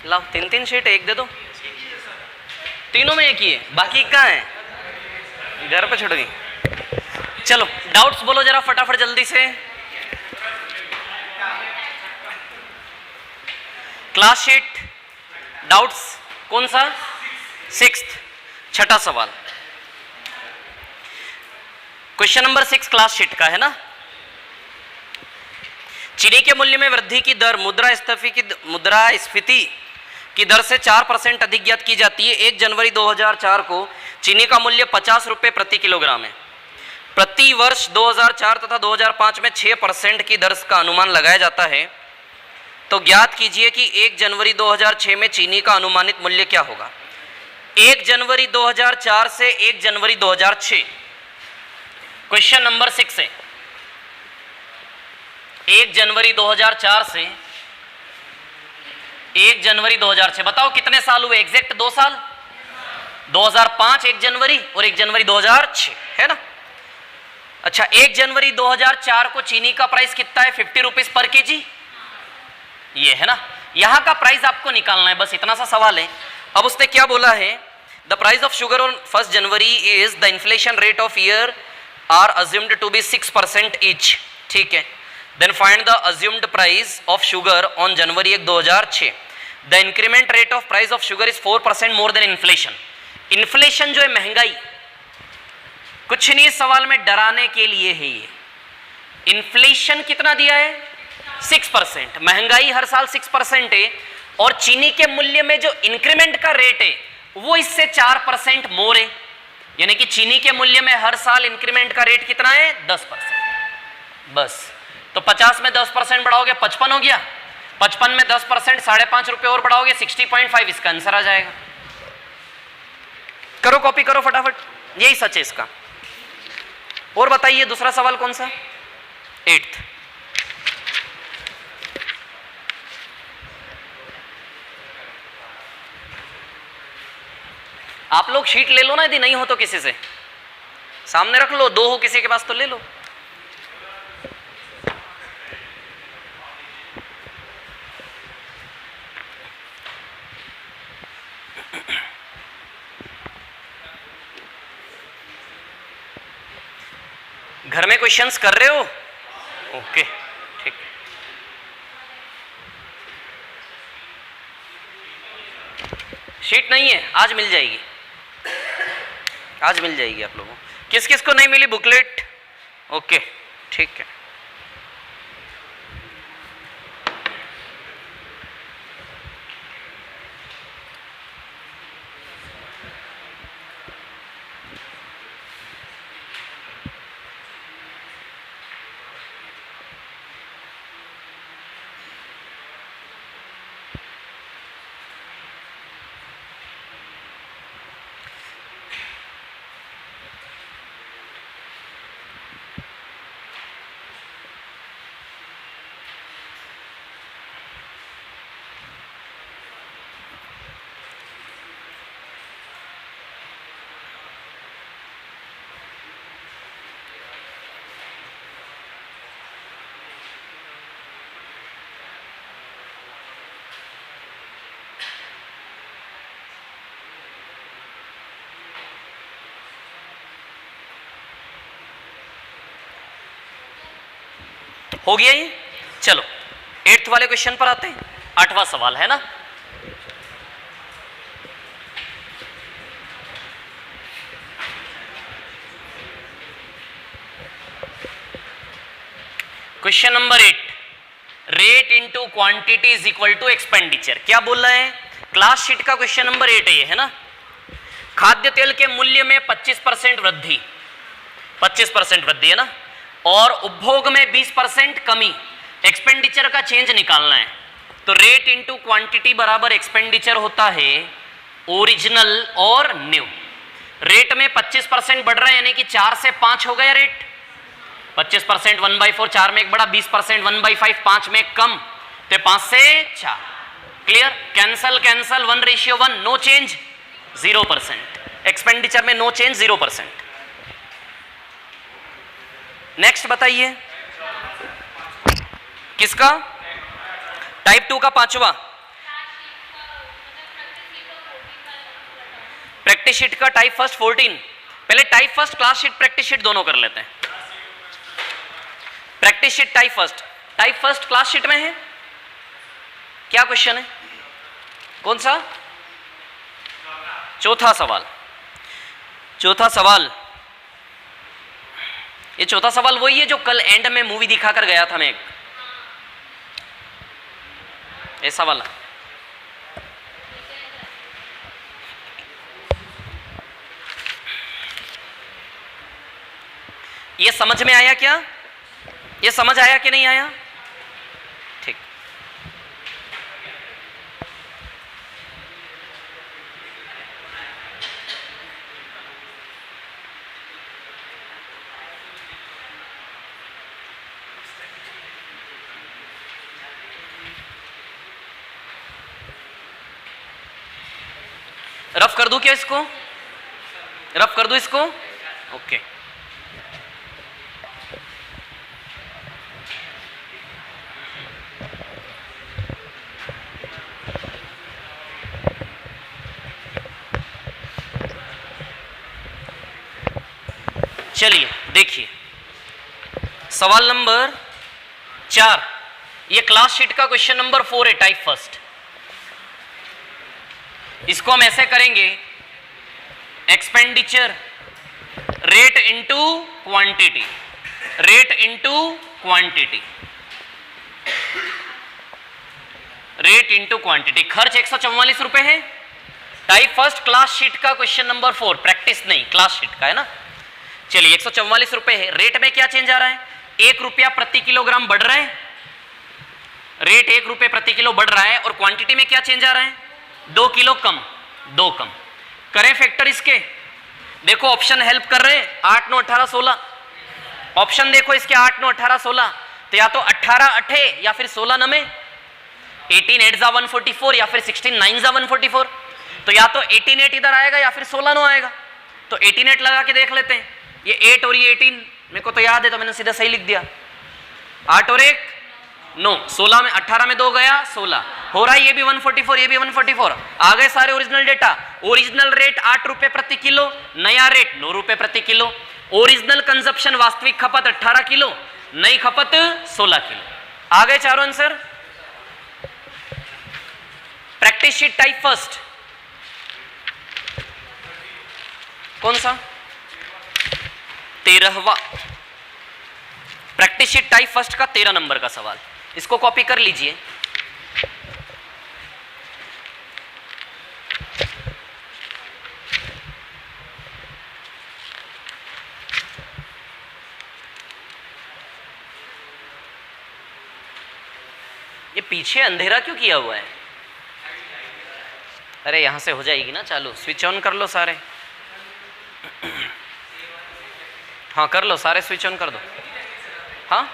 लाओ 3 शीट, एक दे दो, तीनों में एक ही है, बाकी कहाँ है? घर पे छुट गई। चलो डाउट्स बोलो जरा फटाफट जल्दी से। क्लास शीट डाउट्स कौन सा? 6th, छठा सवाल, क्वेश्चन नंबर 6 क्लास शीट का है ना। चीनी के मूल्य में वृद्धि की दर मुद्रास्फीति की दर से 4% अधिक ज्ञात की जाती है। 1 जनवरी 2004 को चीनी का मूल्य 50 रुपये प्रति किलोग्राम है। प्रति वर्ष 2004 तथा 2005 में 6% की दर का अनुमान लगाया जाता है। तो ज्ञात कीजिए कि 1 जनवरी 2006 में चीनी का अनुमानित मूल्य क्या होगा। 1 जनवरी 2004 से 1 जनवरी 2006, क्वेश्चन नंबर 6 है। 1 जनवरी 2004 से 1 जनवरी 2006, बताओ कितने साल हुए? एग्जैक्ट 2 साल, 2005 1 जनवरी और 1 जनवरी 2006, है ना। अच्छा, 1 जनवरी 2004 को चीनी का प्राइस कितना है? 50 रुपीज पर केजी, ये है ना। यहां का प्राइस आपको निकालना है, बस इतना सा सवाल है। अब उसने क्या बोला है? The price of sugar on 1 January is the inflation rate of year are assumed to be 6% each, ठीक है। Then find the assumed price of sugar on January 1 2006। The increment rate of price of sugar is 4% more than inflation. Inflation जो है महंगाई, कुछ नहीं इस सवाल में डराने के लिए है ये। इन्फ्लेशन कितना दिया है? 6%। महंगाई हर साल 6% है और चीनी के मूल्य में जो इंक्रीमेंट का रेट है वो इससे 4% मोर है, यानी कि चीनी के मूल्य में हर साल इंक्रीमेंट का रेट कितना है? 10%। बस, तो 50 में 10% बढ़ाओगे 55 हो गया, 55 में 10% 5.5 रुपए और बढ़ाओगे 60.5, इसका आंसर आ जाएगा। करो कॉपी करो फटाफट, यही सच है इसका। और बताइए दूसरा सवाल कौन सा? 8th, आप लोग शीट ले लो ना, यदि नहीं हो तो किसी से सामने रख लो, 2 हो किसी के पास तो ले लो। घर में क्वेश्चंस कर रहे हो? ओके, ठीक। शीट नहीं है, आज मिल जाएगी, आज मिल जाएगी आप लोगों को। किस किस को नहीं मिली बुकलेट? ओके, ठीक है। हो गया ये? चलो 8th वाले क्वेश्चन पर आते हैं। 8वां सवाल है ना। Question number 8, rate into quantity is equal to expenditure. क्या बोल रहा है? क्लास शीट का क्वेश्चन नंबर 8 है ना। खाद्य तेल के मूल्य में 25% वृद्धि, 25% वृद्धि है ना, और उपभोग में 20% कमी। एक्सपेंडिचर का चेंज निकालना है, तो रेट इनटू क्वांटिटी बराबर एक्सपेंडिचर होता है ओरिजिनल और न्यू। रेट में 25% बढ़ रहा है, यानी कि 4 से 5 हो गया रेट। 25% 1/4, 4 में एक बड़ा, 20% 1/5, 5 में कम, तो 5 से 4। Clear? Cancel cancel, 1:1, no change 0%। Expenditure में नो चेंज 0%। नेक्स्ट बताइए किसका? टाइप 2 का 5वां। प्रैक्टिस शीट का टाइप फर्स्ट 14। पहले type first, class sheet, practice sheet दोनों कर लेते हैं। Practice sheet type first class sheet में है। क्या क्वेश्चन है? कौन सा? चौथा सवाल। ये चौथा सवाल वही है जो कल एंड में मूवी दिखाकर गया था मैं, ऐसा वाला। ये समझ में आया क्या? ये समझ आया कि नहीं आया? ठीक। रफ कर दूं क्या इसको? रफ कर दूं इसको? ओके। चलिए देखिए, सवाल नंबर 4, ये क्लास शीट का क्वेश्चन नंबर 4 है, टाइप फर्स्ट। इसको हम ऐसे करेंगे, expenditure rate into quantity, rate into quantity, rate into quantity. खर्च 144 रुपए है। टाइप फर्स्ट क्लास शीट का क्वेश्चन नंबर 4, प्रैक्टिस नहीं, क्लास शीट का है ना। चलिए 144 रुपए है। रेट में क्या चेंज आ रहा है? 1 रुपया प्रति किलोग्राम बढ़ रहा है, रेट 1 रुपये प्रति किलो बढ़ रहा है। और क्वांटिटी में क्या चेंज आ रहा है? 2 किलो कम, 2 कम। करें फैक्टर इसके? देखो ऑप्शन हेल्प कर रहे हैं, 8 9 18 16। ऑप्शन देखो इसके 8 9 18 16, तो या तो 18 8 या फिर 16 9 18 8 जा 144 या फिर 16 9 जा 144। तो या तो 18 8 इधर आएगा या फिर 16 9 आएगा। तो 18 8 लगा के देख लेते हैं। ये 8 और ये 18 मेरे को तो याद है, तो मैंने सीधा सही लिख दिया। 8 और 1 9, 16 में 18 में 2 गया 16 हो रहा है। ये भी 144, ये भी 144। आ गए सारे ओरिजिनल डेटा। ओरिजिनल रेट 8 रुपए प्रति किलो, नया रेट 9 रुपए प्रति किलो। ओरिजिनल कंजप्शन वास्तविक खपत 18 किलो, नई खपत 16 किलो। आ गए चारों answer. Practice sheet type first कौन सा? 13वां। प्रैक्टिस शीट टाइप फर्स्ट का 13 नंबर का सवाल, इसको कॉपी कर लीजिए। ये पीछे अंधेरा क्यों किया हुआ है? अरे यहां से हो जाएगी ना चालू, स्विच ऑन कर लो सारे। हाँ कर लो सारे, स्विच ऑन कर दो। हाँ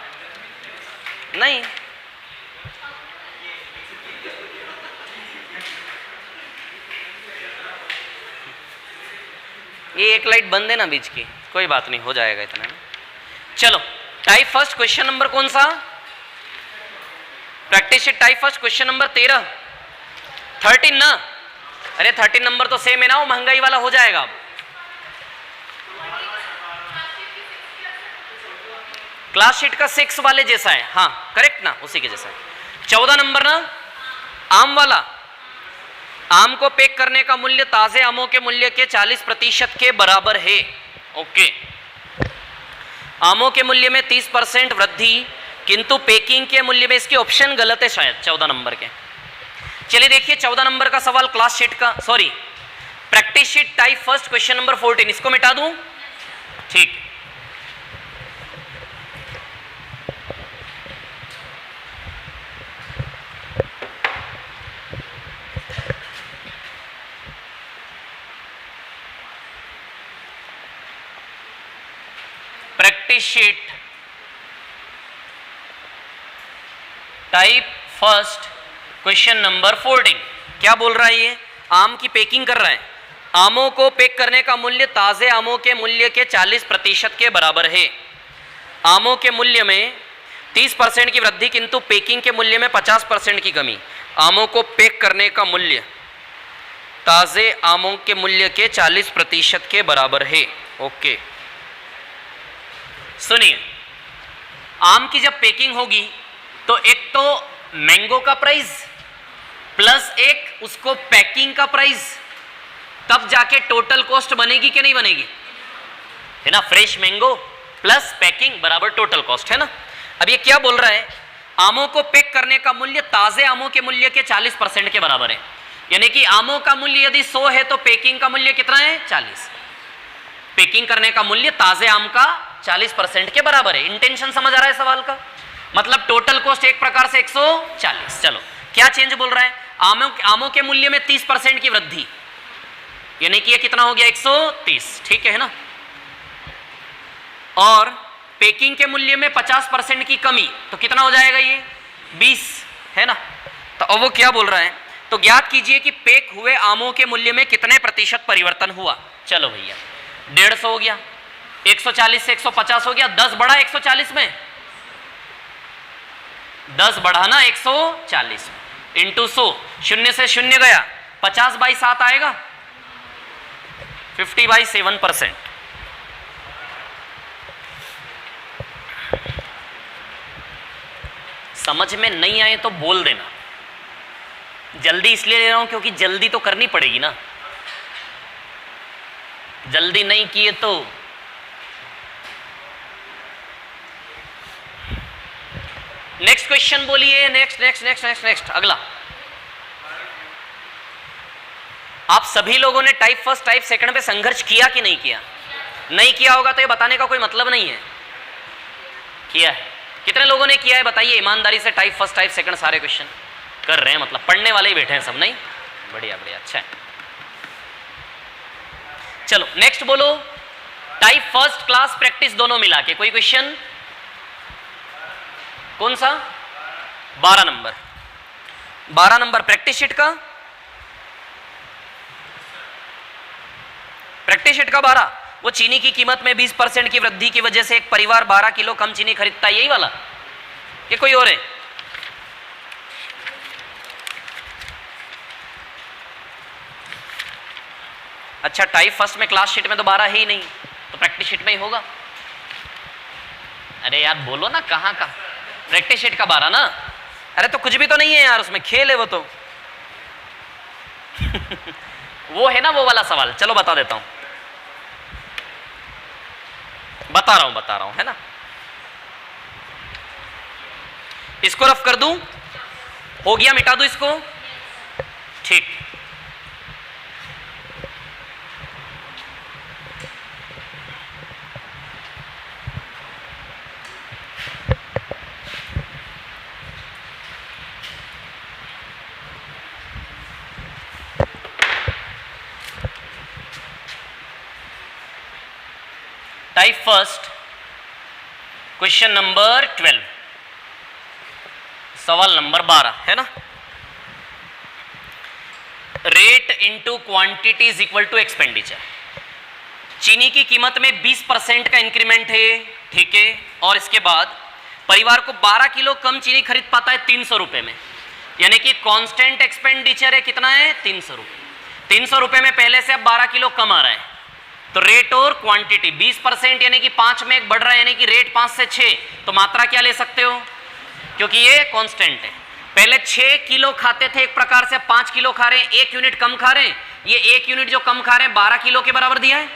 नहीं, ये एक लाइट बंद है ना बीच की, कोई बात नहीं, हो जाएगा इतना में। चलो टाइप फर्स्ट क्वेश्चन नंबर कौन सा? Practice sheet type first question number 13 ना। अरे 13 नंबर तो सेम है ना, वो महंगाई वाला हो जाएगा। अब क्लास शीट का 6 वाले जैसा है, हाँ करेक्ट ना, उसी के जैसा है। 14 नंबर ना, आम वाला। आम को पैक करने का मूल्य ताजे आमों के मूल्य के 40% के बराबर है। ओके, आमों के मूल्य में 30% वृद्धि, किंतु पैकिंग के मूल्य में, इसके ऑप्शन गलत है शायद 14 नंबर के। चलिए देखिए 14 नंबर का सवाल क्लास शीट का, sorry practice sheet type first question number 14, इसको मिटा दूं? ठीक। Practice sheet type first question number 14 क्या बोल रहा है? ये आम की पैकिंग कर रहा है। आमों को पैक करने का मूल्य ताजे आमों के मूल्य के 40% के बराबर है। आमों के मूल्य में 30% की वृद्धि, किंतु पैकिंग के मूल्य में 50% की कमी। आमों को पैक करने का मूल्य ताजे आमों के मूल्य के 40% के बराबर है। ओके, सुनिए, आम की जब पैकिंग होगी तो एक तो मैंगो का प्राइस प्लस एक उसको पैकिंग का प्राइस, तब जाके टोटल कॉस्ट बनेगी कि नहीं बनेगी, है ना। फ्रेश मैंगो प्लस पैकिंग बराबर टोटल कॉस्ट, है ना। अब ये क्या बोल रहा है, आमों को पैक करने का मूल्य ताजे आमों के मूल्य के 40% के बराबर है। यानी कि आमों का मूल्य यदि 100 है तो पैकिंग का मूल्य कितना है, 40। पैकिंग करने का मूल्य ताजे आम का 40% के बराबर है। इंटेंशन समझ आ रहा है सवाल का, मतलब टोटल कॉस्ट एक प्रकार से 140। चलो क्या चेंज बोल रहा है, आमों के मूल्य में 30% की वृद्धि, यानी कि ये कितना हो गया, 130, ठीक है ना। और पैकिंग के मूल्य में 50% की कमी, तो कितना हो जाएगा, ये 20, है ना। तो अब वो क्या बोल रहा है, तो ज्ञात कीजिए कि पैक हुए आमों के मूल्य में कितने प्रतिशत परिवर्तन हुआ। चलो भैया, 150 हो गया, 140 से 150 हो गया, 10 बढ़ा 140 में, 10 बढ़ा ना 140 इंटू 100, शून्य से शून्य गया, 50/7 आएगा, 50/7%। समझ में नहीं आए तो बोल देना, जल्दी इसलिए ले रहा हूं क्योंकि जल्दी तो करनी पड़ेगी ना, जल्दी नहीं किए तो नेक्स्ट क्वेश्चन बोलिए, नेक्स्ट अगला। आप सभी लोगों ने टाइप फर्स्ट टाइप सेकंड पे संघर्ष किया कि नहीं किया? नहीं किया होगा तो ये बताने का कोई मतलब नहीं है, किया है। कितने लोगों ने किया है बताइए ईमानदारी से, टाइप फर्स्ट टाइप सेकंड सारे क्वेश्चन कर रहे हैं, मतलब पढ़ने वाले ही बैठे हैं सब, नहीं? बढ़िया बढ़िया, अच्छा है। चलो नेक्स्ट बोलो, टाइप फर्स्ट क्लास प्रैक्टिस दोनों मिला के कोई क्वेश्चन, कौन सा? 12 नंबर, 12 नंबर प्रैक्टिस शीट का, प्रैक्टिस शीट का 12, वो चीनी की कीमत में 20% की वृद्धि की वजह से एक परिवार 12 किलो कम चीनी खरीदता है, यही वाला कि कोई और है? अच्छा, टाइप फर्स्ट में क्लास शीट में तो 12 है ही नहीं, तो प्रैक्टिस शीट में ही होगा। अरे यार बोलो ना, कहाँ का प्रैक्टिस शीट का 12 ना? अरे तो कुछ भी तो नहीं है यार, उसमें खेल है वो तो। वो है ना वो वाला सवाल, चलो बता देता हूं, बता रहा हूं, है ना। इसको रफ कर दूं, हो गया, मिटा दूं इसको, ठीक। टाइप फर्स्ट क्वेश्चन नंबर 12, सवाल नंबर 12, है ना। Rate into quantity is equal to expenditure. चीनी की कीमत में 20% का इंक्रीमेंट है, ठीक है, और इसके बाद परिवार को 12 किलो कम चीनी खरीद पाता है 300 रुपए में, यानी कि कांस्टेंट एक्सपेंडिचर है, कितना है, 300 रुपए। 300 रुपए में पहले से अब 12 किलो कम आ रहा है, तो रेट और क्वांटिटी 20% यानी कि 5 में 1 बढ़ रहा है, यानी कि रेट 5 से 6, तो मात्रा क्या ले सकते हो, क्योंकि ये कांस्टेंट है। पहले 6 किलो खाते थे एक प्रकार से, 5 किलो खा रहे हैं, 1 यूनिट कम खा रहे हैं, ये 1 यूनिट जो कम खा रहे हैं 12 किलो के बराबर दिया है।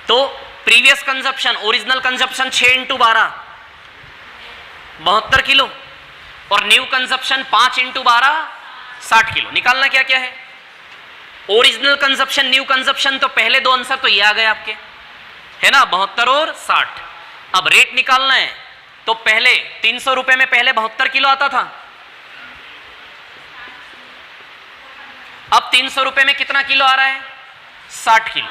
तो previous consumption, original consumption 6 × 12 72 kilo, और न्यू कंजप्शन 5 × 12 60 किलो। निकालना क्या क्या है, ओरिजिनल कंजप्शन, न्यू कंजप्शन, तो पहले दो आंसर तो ये आ गए आपके, है ना, 72 और 60। अब रेट निकालना है, तो पहले 300 रुपए में पहले 72 किलो आता था, अब 300 रुपए में कितना किलो आ रहा है, 60 किलो।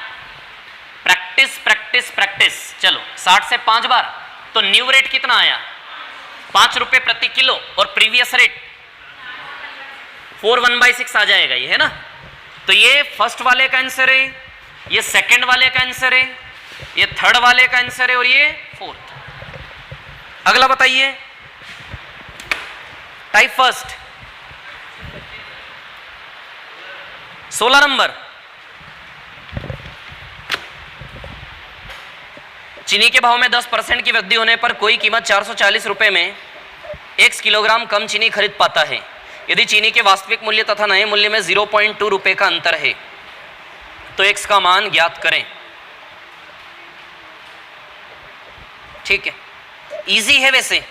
प्रैक्टिस प्रैक्टिस प्रैक्टिस, चलो 60 से 5 बार, तो न्यू रेट कितना आया, 5 रुपए प्रति किलो, और प्रीवियस रेट 4/1/6 आ जाएगा ये, है ना। तो ये फर्स्ट वाले का आंसर है, ये सेकंड वाले का आंसर है, ये थर्ड वाले का आंसर है, और ये फोर्थ। अगला बताइए, टाइप फर्स्ट 16 नंबर, चीनी के भाव में 10% की वृद्धि होने पर कोई कीमत 440 रुपए में x किलोग्राम कम चीनी खरीद पाता है। यदि चीनी के वास्तविक मूल्य तथा नए मूल्य में 0.2 रुपए का अंतर है तो x का मान ज्ञात करें। ठीक है, इजी है, वैसे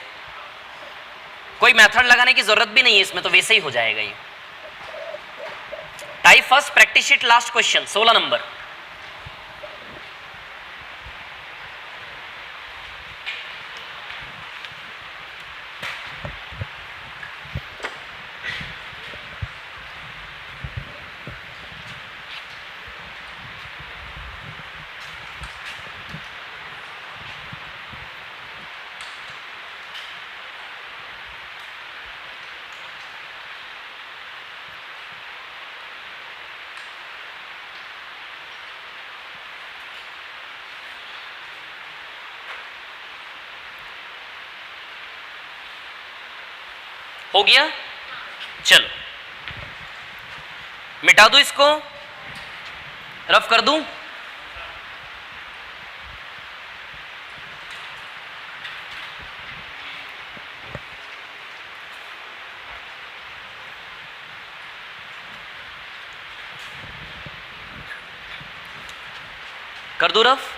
कोई मेथड लगाने की जरूरत भी नहीं है इसमें, तो वैसे ही हो जाएगा ये। Type first practice sheet last question 16 number. हो गया, चलो मिटा दूं इसको, रफ कर दूं। कर दूं रफ,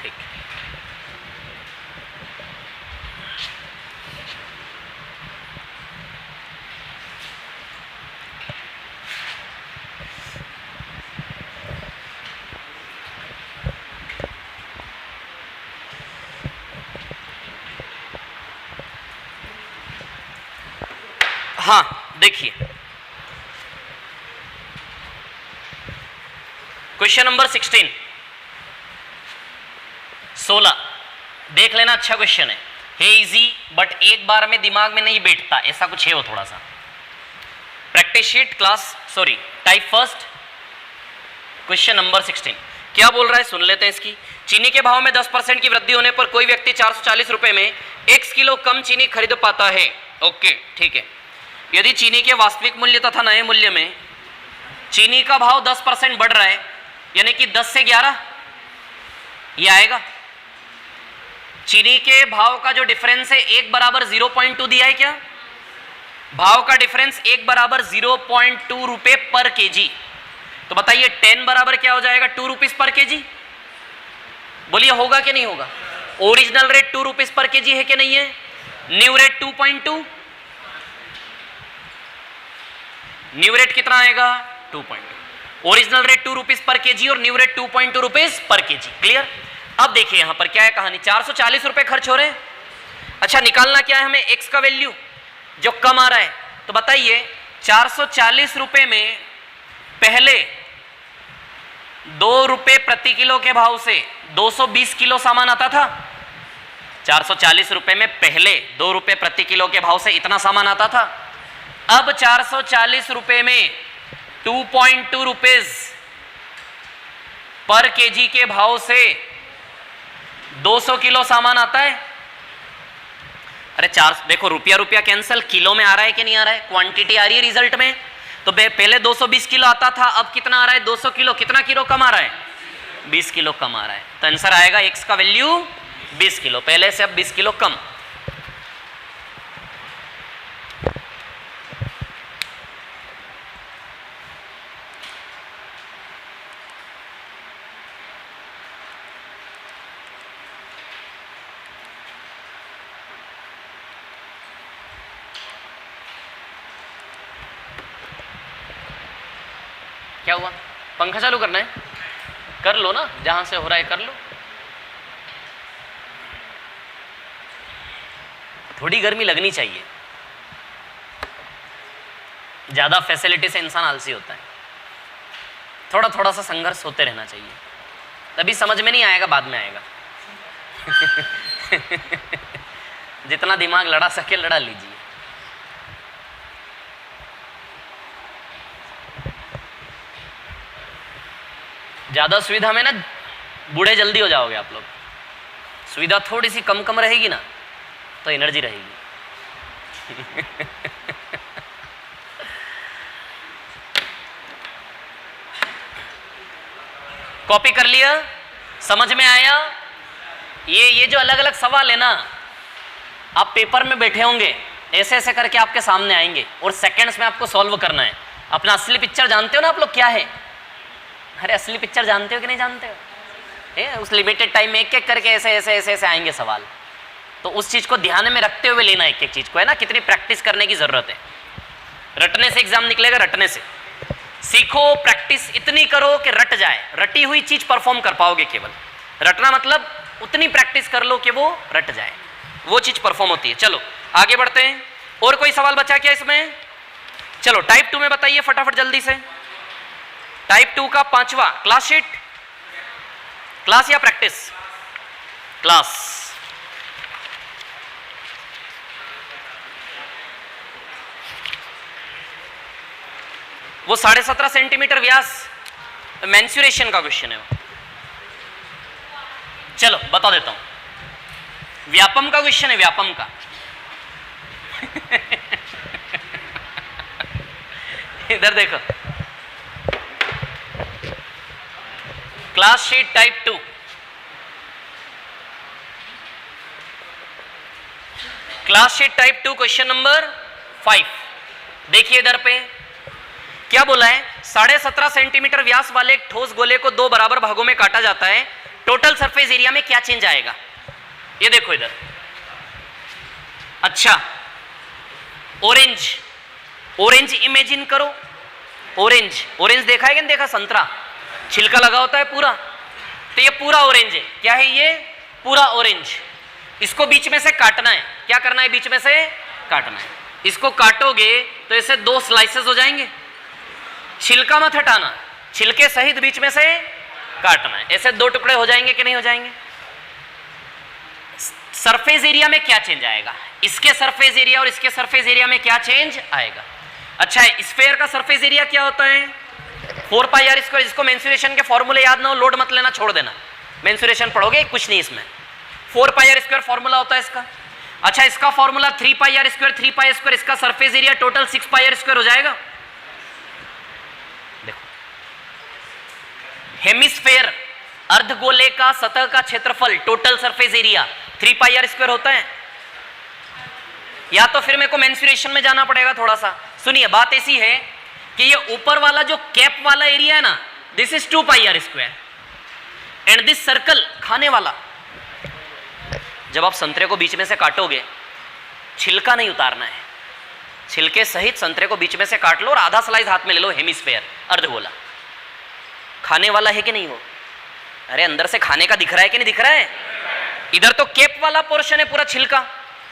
ठीक। हाँ देखिए, क्वेश्चन नंबर 16 देख लेना, अच्छा क्वेश्चन है इजी, बट एक बार में दिमाग में नहीं बैठता, ऐसा कुछ है वो थोड़ा सा। Practice sheet class sorry type first question number 16 क्या बोल रहा है सुन लेते हैं इसकी। चीनी के भाव में 10% की वृद्धि होने पर कोई व्यक्ति 440 रुपए में x किलो कम चीनी खरीद पाता है। ओके ठीक है, यदि चीनी के वास्तविक मूल्य तथा नए मूल्य में चीनी का भाव 10% बढ़ रहा है, यानी कि 10 से 11 ये आएगा। चीनी के भाव का जो डिफरेंस है 1 बराबर 0.2 दिया है, क्या भाव का डिफरेंस 1 बराबर 0.2 रुपए पर केजी, तो बताइए 10 बराबर क्या हो जाएगा 2 रुपीज पर केजी। बोलिए होगा कि नहीं होगा। Original rate 2 rupees per KG है कि नहीं है, न्यू रेट 2.2, न्यू रेट कितना आएगा 2.2, original rate 2 rupees per KG और new rate 2.2 rupees per KG. Clear. अब देखिए यहां पर क्या है कहानी, 440 रुपए खर्च हो रहे हैं। अच्छा निकालना क्या है हमें, x का वैल्यू जो कम आ रहा है, तो बताइए 440 रुपए में पहले 2 रुपए प्रति किलो के भाव से 220 किलो सामान आता था। 440 रुपए में पहले 2 रुपए प्रति किलो के भाव से इतना सामान आता था। अब 440 रुपए में 2.2 रुपीज पर केजी के भाव से 200 किलो सामान आता है। अरे देखो रुपया रुपया कैंसल, किलो में आ रहा है कि नहीं आ रहा है, क्वांटिटी आ रही है रिजल्ट में। तो पहले 220 किलो आता था, अब कितना आ रहा है 200 किलो, कितना किलो कम आ रहा है 20 किलो कम आ रहा है। तो आंसर आएगा x का वैल्यू 20 किलो, पहले से अब 20 किलो कम। क्या हुआ, पंखा चालू करना है, कर लो ना, जहां से हो रहा है कर लो। थोड़ी गर्मी लगनी चाहिए, ज्यादा फैसिलिटी से इंसान आलसी होता है। थोड़ा थोड़ा सा संघर्ष होते रहना चाहिए, तभी समझ में नहीं आएगा, बाद में आएगा। जितना दिमाग लड़ा सके लड़ा लीजिए। ज्यादा सुविधा में ना बूढ़े जल्दी हो जाओगे आप लोग। सुविधा थोड़ी सी कम कम रहेगी ना तो एनर्जी रहेगी। कॉपी कर लिया? समझ में आया? ये जो अलग अलग सवाल है ना, आप पेपर में बैठे होंगे, ऐसे ऐसे करके आपके सामने आएंगे और सेकंड्स में आपको सॉल्व करना है। अपना असली पिक्चर जानते हो ना आप लोग क्या है? अरे असली पिक्चर जानते हो कि नहीं जानते हो? उस लिमिटेड टाइम में एक एक करके ऐसे ऐसे ऐसे ऐसे आएंगे सवाल। तो उस चीज को ध्यान में रखते हुए लेना एक एक चीज को, है ना। कितनी प्रैक्टिस करने की जरूरत है। रटने से एग्जाम निकलेगा, रटने से। सीखो, प्रैक्टिस इतनी करो कि रट जाए। रटी हुई चीज परफॉर्म कर पाओगे केवल। रटना मतलब उतनी प्रैक्टिस कर लो कि वो रट जाए, वो चीज परफॉर्म होती है। चलो आगे बढ़ते हैं। और कोई सवाल बचा क्या इसमें? चलो टाइप 2 में बताइए फटाफट जल्दी से। टाइप 2 का 5वां क्लास शीट। क्लास या प्रैक्टिस? क्लास। वो 17.5 सेंटीमीटर व्यास मेंस्युरेशन का क्वेश्चन है वो। चलो बता देता हूं। व्यापम का क्वेश्चन है, व्यापम का। इधर देखो, class sheet type 2। Class sheet type 2 question number 5। देखिए इधर पे क्या बोला है। 17.5 सेंटीमीटर व्यास वाले एक ठोस गोले को 2 बराबर भागों में काटा जाता है। टोटल सरफेस एरिया में क्या चेंज आएगा? ये देखो इधर। अच्छा, ऑरेंज, ऑरेंज इमेजिन करो। ऑरेंज, ऑरेंज देखा है कि नहीं देखा? संतरा छिलका लगा होता है पूरा, तो ये पूरा ऑरेंज है। क्या है ये? पूरा ऑरेंज। इसको बीच में से काटना है। क्या करना है? बीच में से काटना है। इसको काटोगे तो ऐसे 2 स्लाइसेस हो जाएंगे। छिलका मत हटाना, छिलके सहित बीच में से काटना है। ऐसे 2 टुकड़े हो जाएंगे कि नहीं हो जाएंगे? सरफेस एरिया में क्या चेंज आएगा? इसके सरफेस एरिया और इसके सरफेस एरिया में क्या चेंज आएगा? अच्छा है, स्फेयर का सरफेस एरिया क्या होता है? 4 पाई आर स्क्वायर। इसको मेंसुरेशन के फॉर्मूले याद ना हो, लोड मत लेना, छोड़ देना। मेंसुरेशन पढ़ोगे, कुछ नहीं इसमें। 4 पाई आर स्क्वायर फॉर्मूला होता है इसका। अच्छा, इसका formula 3 pi R square, 3 pi square. इसका surface area total 6 pi R square हो जाएगा। देखो, हेमिस्फेयर अर्धगोले का सतह का क्षेत्रफल total surface area 3 pi R square होता है। या तो फिर मेरे को मेंसुरेशन में जाना पड़ेगा थोड़ा सा। सुनिए, बात ऐसी है कि ये ऊपर वाला जो कैप वाला एरिया है ना, this is 2 pi R square and this circle खाने वाला। जब आप संतरे को बीच में से काटोगे, छिलका नहीं उतारना है, छिलके सहित संतरे को बीच में से काट लो और आधा स्लाइस हाथ में ले लो। हेमिस्फेयर अर्धगोला खाने वाला है कि नहीं हो? अरे अंदर से खाने का दिख रहा है कि नहीं दिख रहा है? इधर तो कैप वाला पोर्शन है पूरा छिलका,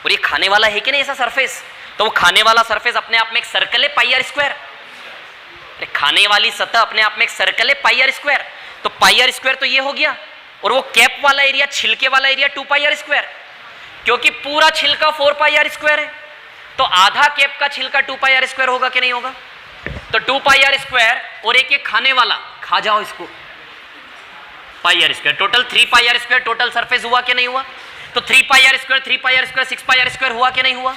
और ये खाने वाला है कि नहीं ऐसा सरफेस? तो वो खाने वाला सरफेस अपने आप में एक सर्कल है पाई आर स्क्वायर। खाने वाली सतह अपने आप में एक सर्कल है पाई आर स्क्वायर। तो पाई आर स्क्वायर तो ये हो गया, और वो कैप वाला एरिया, छिलके वाला एरिया 2 पाई आर स्क्वायर। क्योंकि पूरा छिलका 4 पाई आर स्क्वायर है, तो आधा कैप का छिलका 2 पाई आर स्क्वायर होगा कि नहीं होगा? तो 2 पाई आर स्क्वायर और एक खाने वाला, खा जाओ इसको, pi R square. Total 3 pi R square total surface हुआ कि नहीं हुआ? तो 3 pi R square 3 pi R square 6 pi R square हुआ कि नहीं हुआ?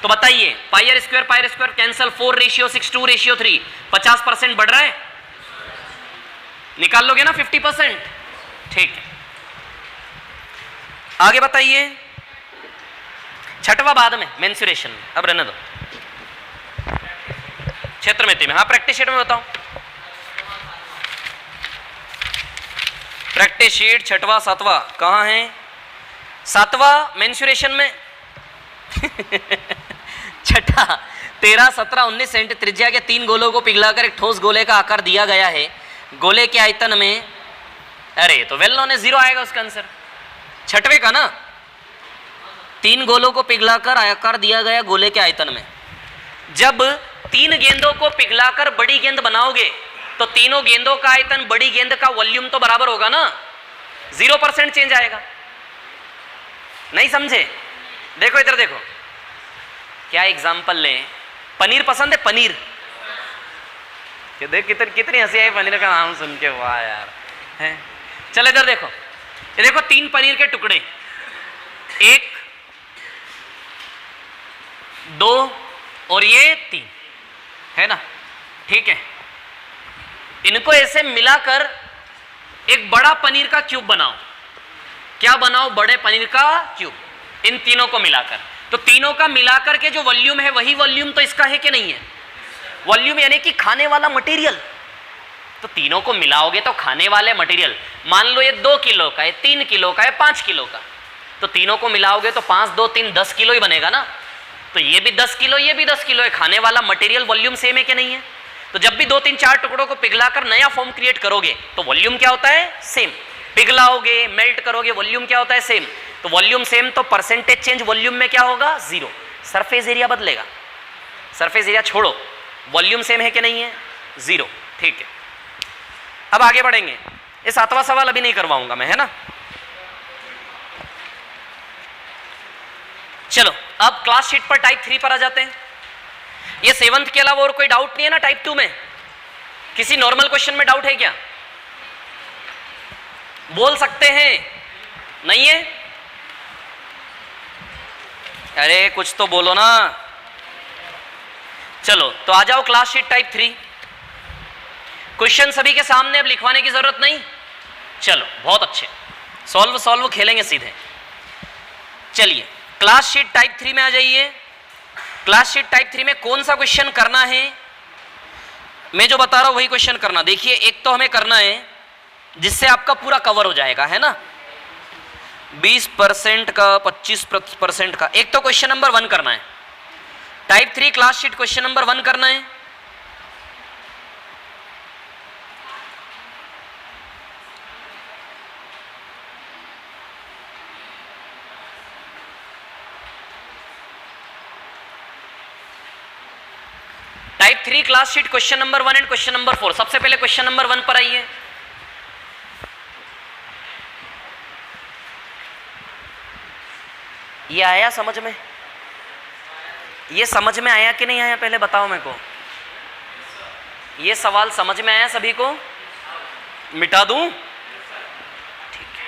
तो बताइए, पाई आर स्क्वायर कैंसल, 4:6, 2:3, 50% बढ़ रहा है। निकाल लोगे ना 50%? ठीक है, आगे बताइए। छठवां बाद में, मेंसुरेशन में। अब रहने दो, क्षेत्र में में। हाँ, प्रैक्टिस शीट में बताओ। प्रैक्टिस शीट छठवां सातवां कहां है? सातवां मेंसुरेशन में। छठा 13, 17, 19 सेंटी त्रिज्या के 3 गोलों को पिघलाकर एक ठोस गोले का आकार दिया गया है। गोले के आयतन में, अरे तो वेल नोन है, 0 आएगा उसका आंसर। छठवें का ना, 3 गोलों को पिघलाकर आकार दिया गया गोले के आयतन में। जब 3 गेंदों को पिघलाकर बड़ी गेंद बनाओगे तो तीनों गेंदों का आयतन बड़ी गेंद का वॉल्यूम तो बराबर होगा ना, 0% चेंज आएगा। नहीं समझे? देखो इधर देखो, क्या एग्जाम्पल लें। पनीर पसंद है? पनीर, देख कितनी हंसी आई पनीर का नाम सुन के, वाह यार है। चलो इधर देखो, ये देखो 3 पनीर के टुकड़े, 1, 2 और ये 3 है ना, ठीक है। इनको ऐसे मिलाकर एक बड़ा पनीर का क्यूब बनाओ, क्या बनाओ, बड़े पनीर का क्यूब, इन तीनों को मिलाकर। तो तीनों का मिलाकर के जो वॉल्यूम है वही वॉल्यूम तो इसका है कि नहीं है? वॉल्यूम यानी कि खाने वाला मटेरियल। तो तीनों को मिलाओगे तो खाने वाले मटेरियल, मान लो ये 2 किलो का है, 3 किलो का है, 5 किलो का, तो तीनों को मिलाओगे तो 5 2 3 10 किलो ही बनेगा ना। तो ये भी 10 किलो, ये भी 10 किलो है, खाने वाला मटेरियल वॉल्यूम सेम है कि नहीं है? तो जब भी 2 3 4 टुकड़ों को पिघलाकर नया फॉर्म क्रिएट करोगे तो वॉल्यूम क्या होता है? सेम। पिघलाओगे, मेल्ट करोगे, वॉल्यूम क्या होता है? सेम। तो वॉल्यूम सेम तो परसेंटेज चेंज वॉल्यूम में क्या होगा? 0। सरफेस एरिया बदलेगा, सरफेस एरिया छोड़ो, वॉल्यूम सेम है कि नहीं है? 0। ठीक है, अब आगे बढ़ेंगे। ये 7वां सवाल अभी नहीं करवाऊंगा मैं, है ना। चलो अब क्लास शीट पर टाइप 3 पर आ जाते हैं। ये 7th के अलावा और कोई डाउट नहीं है ना टाइप 2 में? किसी नॉर्मल क्वेश्चन में डाउट है क्या? बोल सकते हैं, नहीं है? अरे कुछ तो बोलो ना। चलो तो आ जाओ क्लास शीट टाइप 3। क्वेश्चन सभी के सामने, अब लिखवाने की जरूरत नहीं। चलो बहुत अच्छे, सॉल्व खेलेंगे सीधे। चलिए क्लास शीट टाइप 3 में आ जाइए। क्लास शीट टाइप 3 में कौन सा क्वेश्चन करना है? मैं जो बता रहा हूं वही क्वेश्चन करना। देखिए एक तो हमें करना है जिससे आपका पूरा कवर हो जाएगा, है ना, 20% का, 25% का। एक तो क्वेश्चन नंबर 1 करना है, type 3 class sheet question number 1 करना है। Type 3 class sheet question number 1 and question number 4। सबसे पहले क्वेश्चन नंबर 1 पर आइए। ये आया समझ में? ये समझ में आया कि नहीं आया पहले बताओ मेरे को। ये सवाल समझ में आया सभी को? मिटा दूं? ठीक है।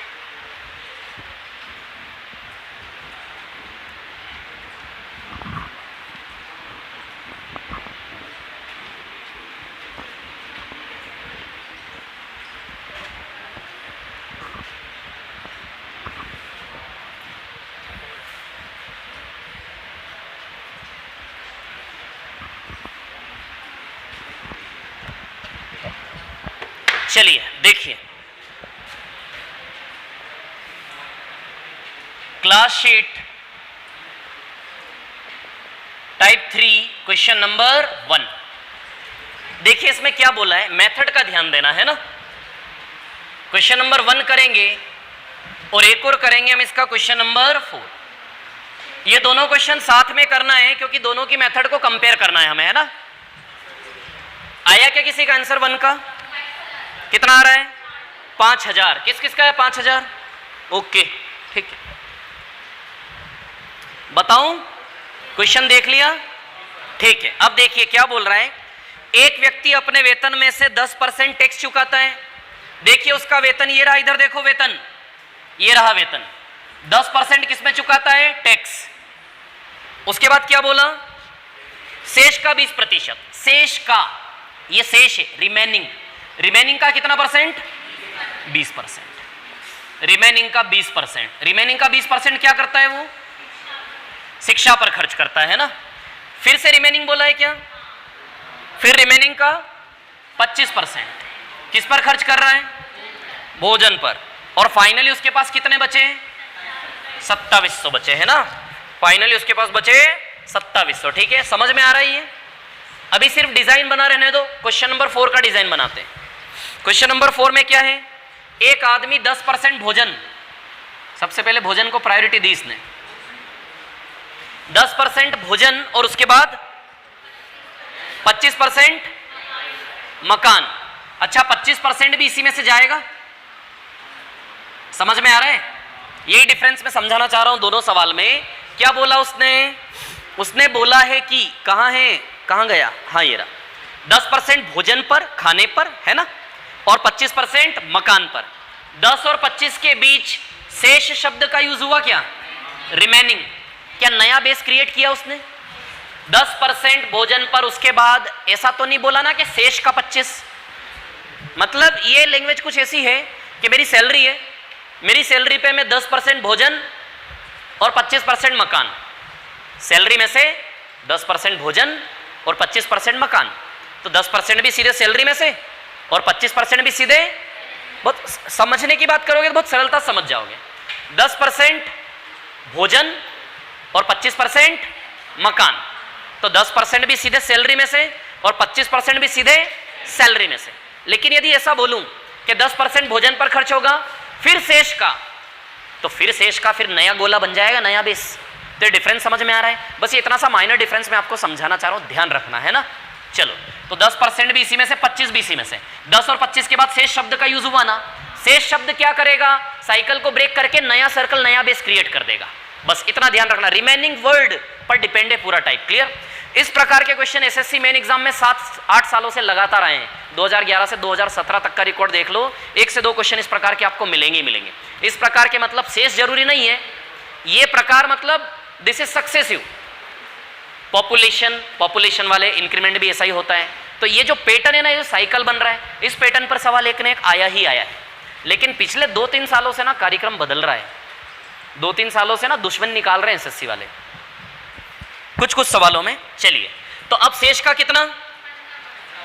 चलिए देखिए, class sheet type 3 question number 1। देखिए इसमें क्या बोला है, मेथड का ध्यान देना है ना। क्वेश्चन नंबर 1 करेंगे और एक और करेंगे हम इसका क्वेश्चन नंबर 4। ये दोनों क्वेश्चन साथ में करना है क्योंकि दोनों की मेथड को कंपेयर करना है हमें, है ना। आया क्या किसी का आंसर 1 का? कितना आ रहा है? 5000। किस किस का है 5000? ओके ठीक है। बताऊं, क्वेश्चन देख लिया? ठीक है। अब देखिए क्या बोल रहा है, एक व्यक्ति अपने वेतन में से 10% टैक्स चुकाता है। देखिए उसका वेतन ये रहा, इधर देखो वेतन, ये रहा वेतन। 10% किसमें चुकाता है? टैक्स। उसके बाद क्या बोला? शेष का 20%। शेष का, ये शेष है, रिमेनिंग। रिमेनिंग का कितना परसेंट? 20%। रिमेनिंग का 20%। रिमेनिंग का 20% क्या करता है वो? शिक्षा पर खर्च करता है ना। फिर से रिमेनिंग बोला है क्या? फिर रिमेनिंग का 25% किस पर खर्च कर रहा है? भोजन पर। और फाइनली उसके पास कितने बचे? 2700 बचे, है ना। फाइनली उसके पास बचे 2700। ठीक है, समझ में आ रहा है ये? अभी सिर्फ डिजाइन बना रहने दो, क्वेश्चन नंबर 4 का डिजाइन बनाते हैं। क्वेश्चन नंबर 4 में क्या है, एक आदमी 10% भोजन, सबसे पहले भोजन को प्रायोरिटी दी इसने, 10% भोजन और उसके बाद 25% मकान। अच्छा 25% भी इसी में से जाएगा? समझ में आ रहा है? यही डिफरेंस मैं समझाना चाह रहा हूं दोनों सवाल में। क्या बोला उसने? उसने बोला है कि कहां है, कहां गया, हाँ ये रहा, 10% भोजन पर, खाने पर, है ना, और 25% मकान पर। 10 और 25 के बीच शेष शब्द का यूज हुआ क्या? रिमेनिंग। क्या नया बेस क्रिएट किया उसने? 10% भोजन पर, उसके बाद ऐसा तो नहीं बोला ना कि शेष का 25। मतलब ये लैंग्वेज कुछ ऐसी है कि मेरी सैलरी है, मेरी सैलरी पे मैं 10% भोजन और 25% मकान, सैलरी में से 10% भोजन और 25% मकान, तो 10% भी सीधे सैलरी में से और 25% भी सीधे, बहुत समझने की बात करोगे तो बहुत सरलता समझ जाओगे। 10% भोजन और 25% मकान, तो 10% भी सीधे सैलरी में से और 25% भी सीधे सैलरी में से। लेकिन यदि ऐसा बोलूं कि 10% भोजन पर खर्च होगा, फिर शेष का, तो फिर शेष का फिर नया गोला बन जाएगा, नया बेस। तो ये डिफरेंस समझ में आ रहा है? बस ये इतना सा माइनर डिफरेंस मैं आपको समझाना चाह रहा हूं, ध्यान रखना है ना। चलो, तो 10% भी इसी में से, 25 भी इसी में से, 10 और 25 के बाद शेष शब्द का यूज हुआ ना। शेष शब्द क्या करेगा? साइकिल को ब्रेक करके नया सर्कल, नया बेस क्रिएट कर देगा। बस इतना ध्यान रखना, रिमेनिंग वर्ड पर डिपेंड है पूरा टाइप। क्लियर? इस प्रकार के क्वेश्चन एसएससी मेन एग्जाम में 7-8 सालों से लगातार आए हैं। 2011 से 2017 तक का रिकॉर्ड देख लो, 1 से 2 क्वेश्चन इस प्रकार के आपको मिलेंगे ही मिलेंगे। इस प्रकार के मतलब शेष जरूरी नहीं है, ये प्रकार मतलब दिस इज सक्सेसिव। पॉपुलेशन वाले इंक्रीमेंट भी ऐसा ही होता है। तो ये जो पैटर्न है ना, ये साइकिल बन रहा है, इस पैटर्न पर सवाल एक न एक आया ही आया है। लेकिन पिछले 2-3 सालों से ना कार्यक्रम बदल रहा है, 2-3 सालों से ना दुश्मन निकाल रहे हैं एसएससी वाले कुछ कुछ सवालों में। चलिए, तो अब शेष का कितना?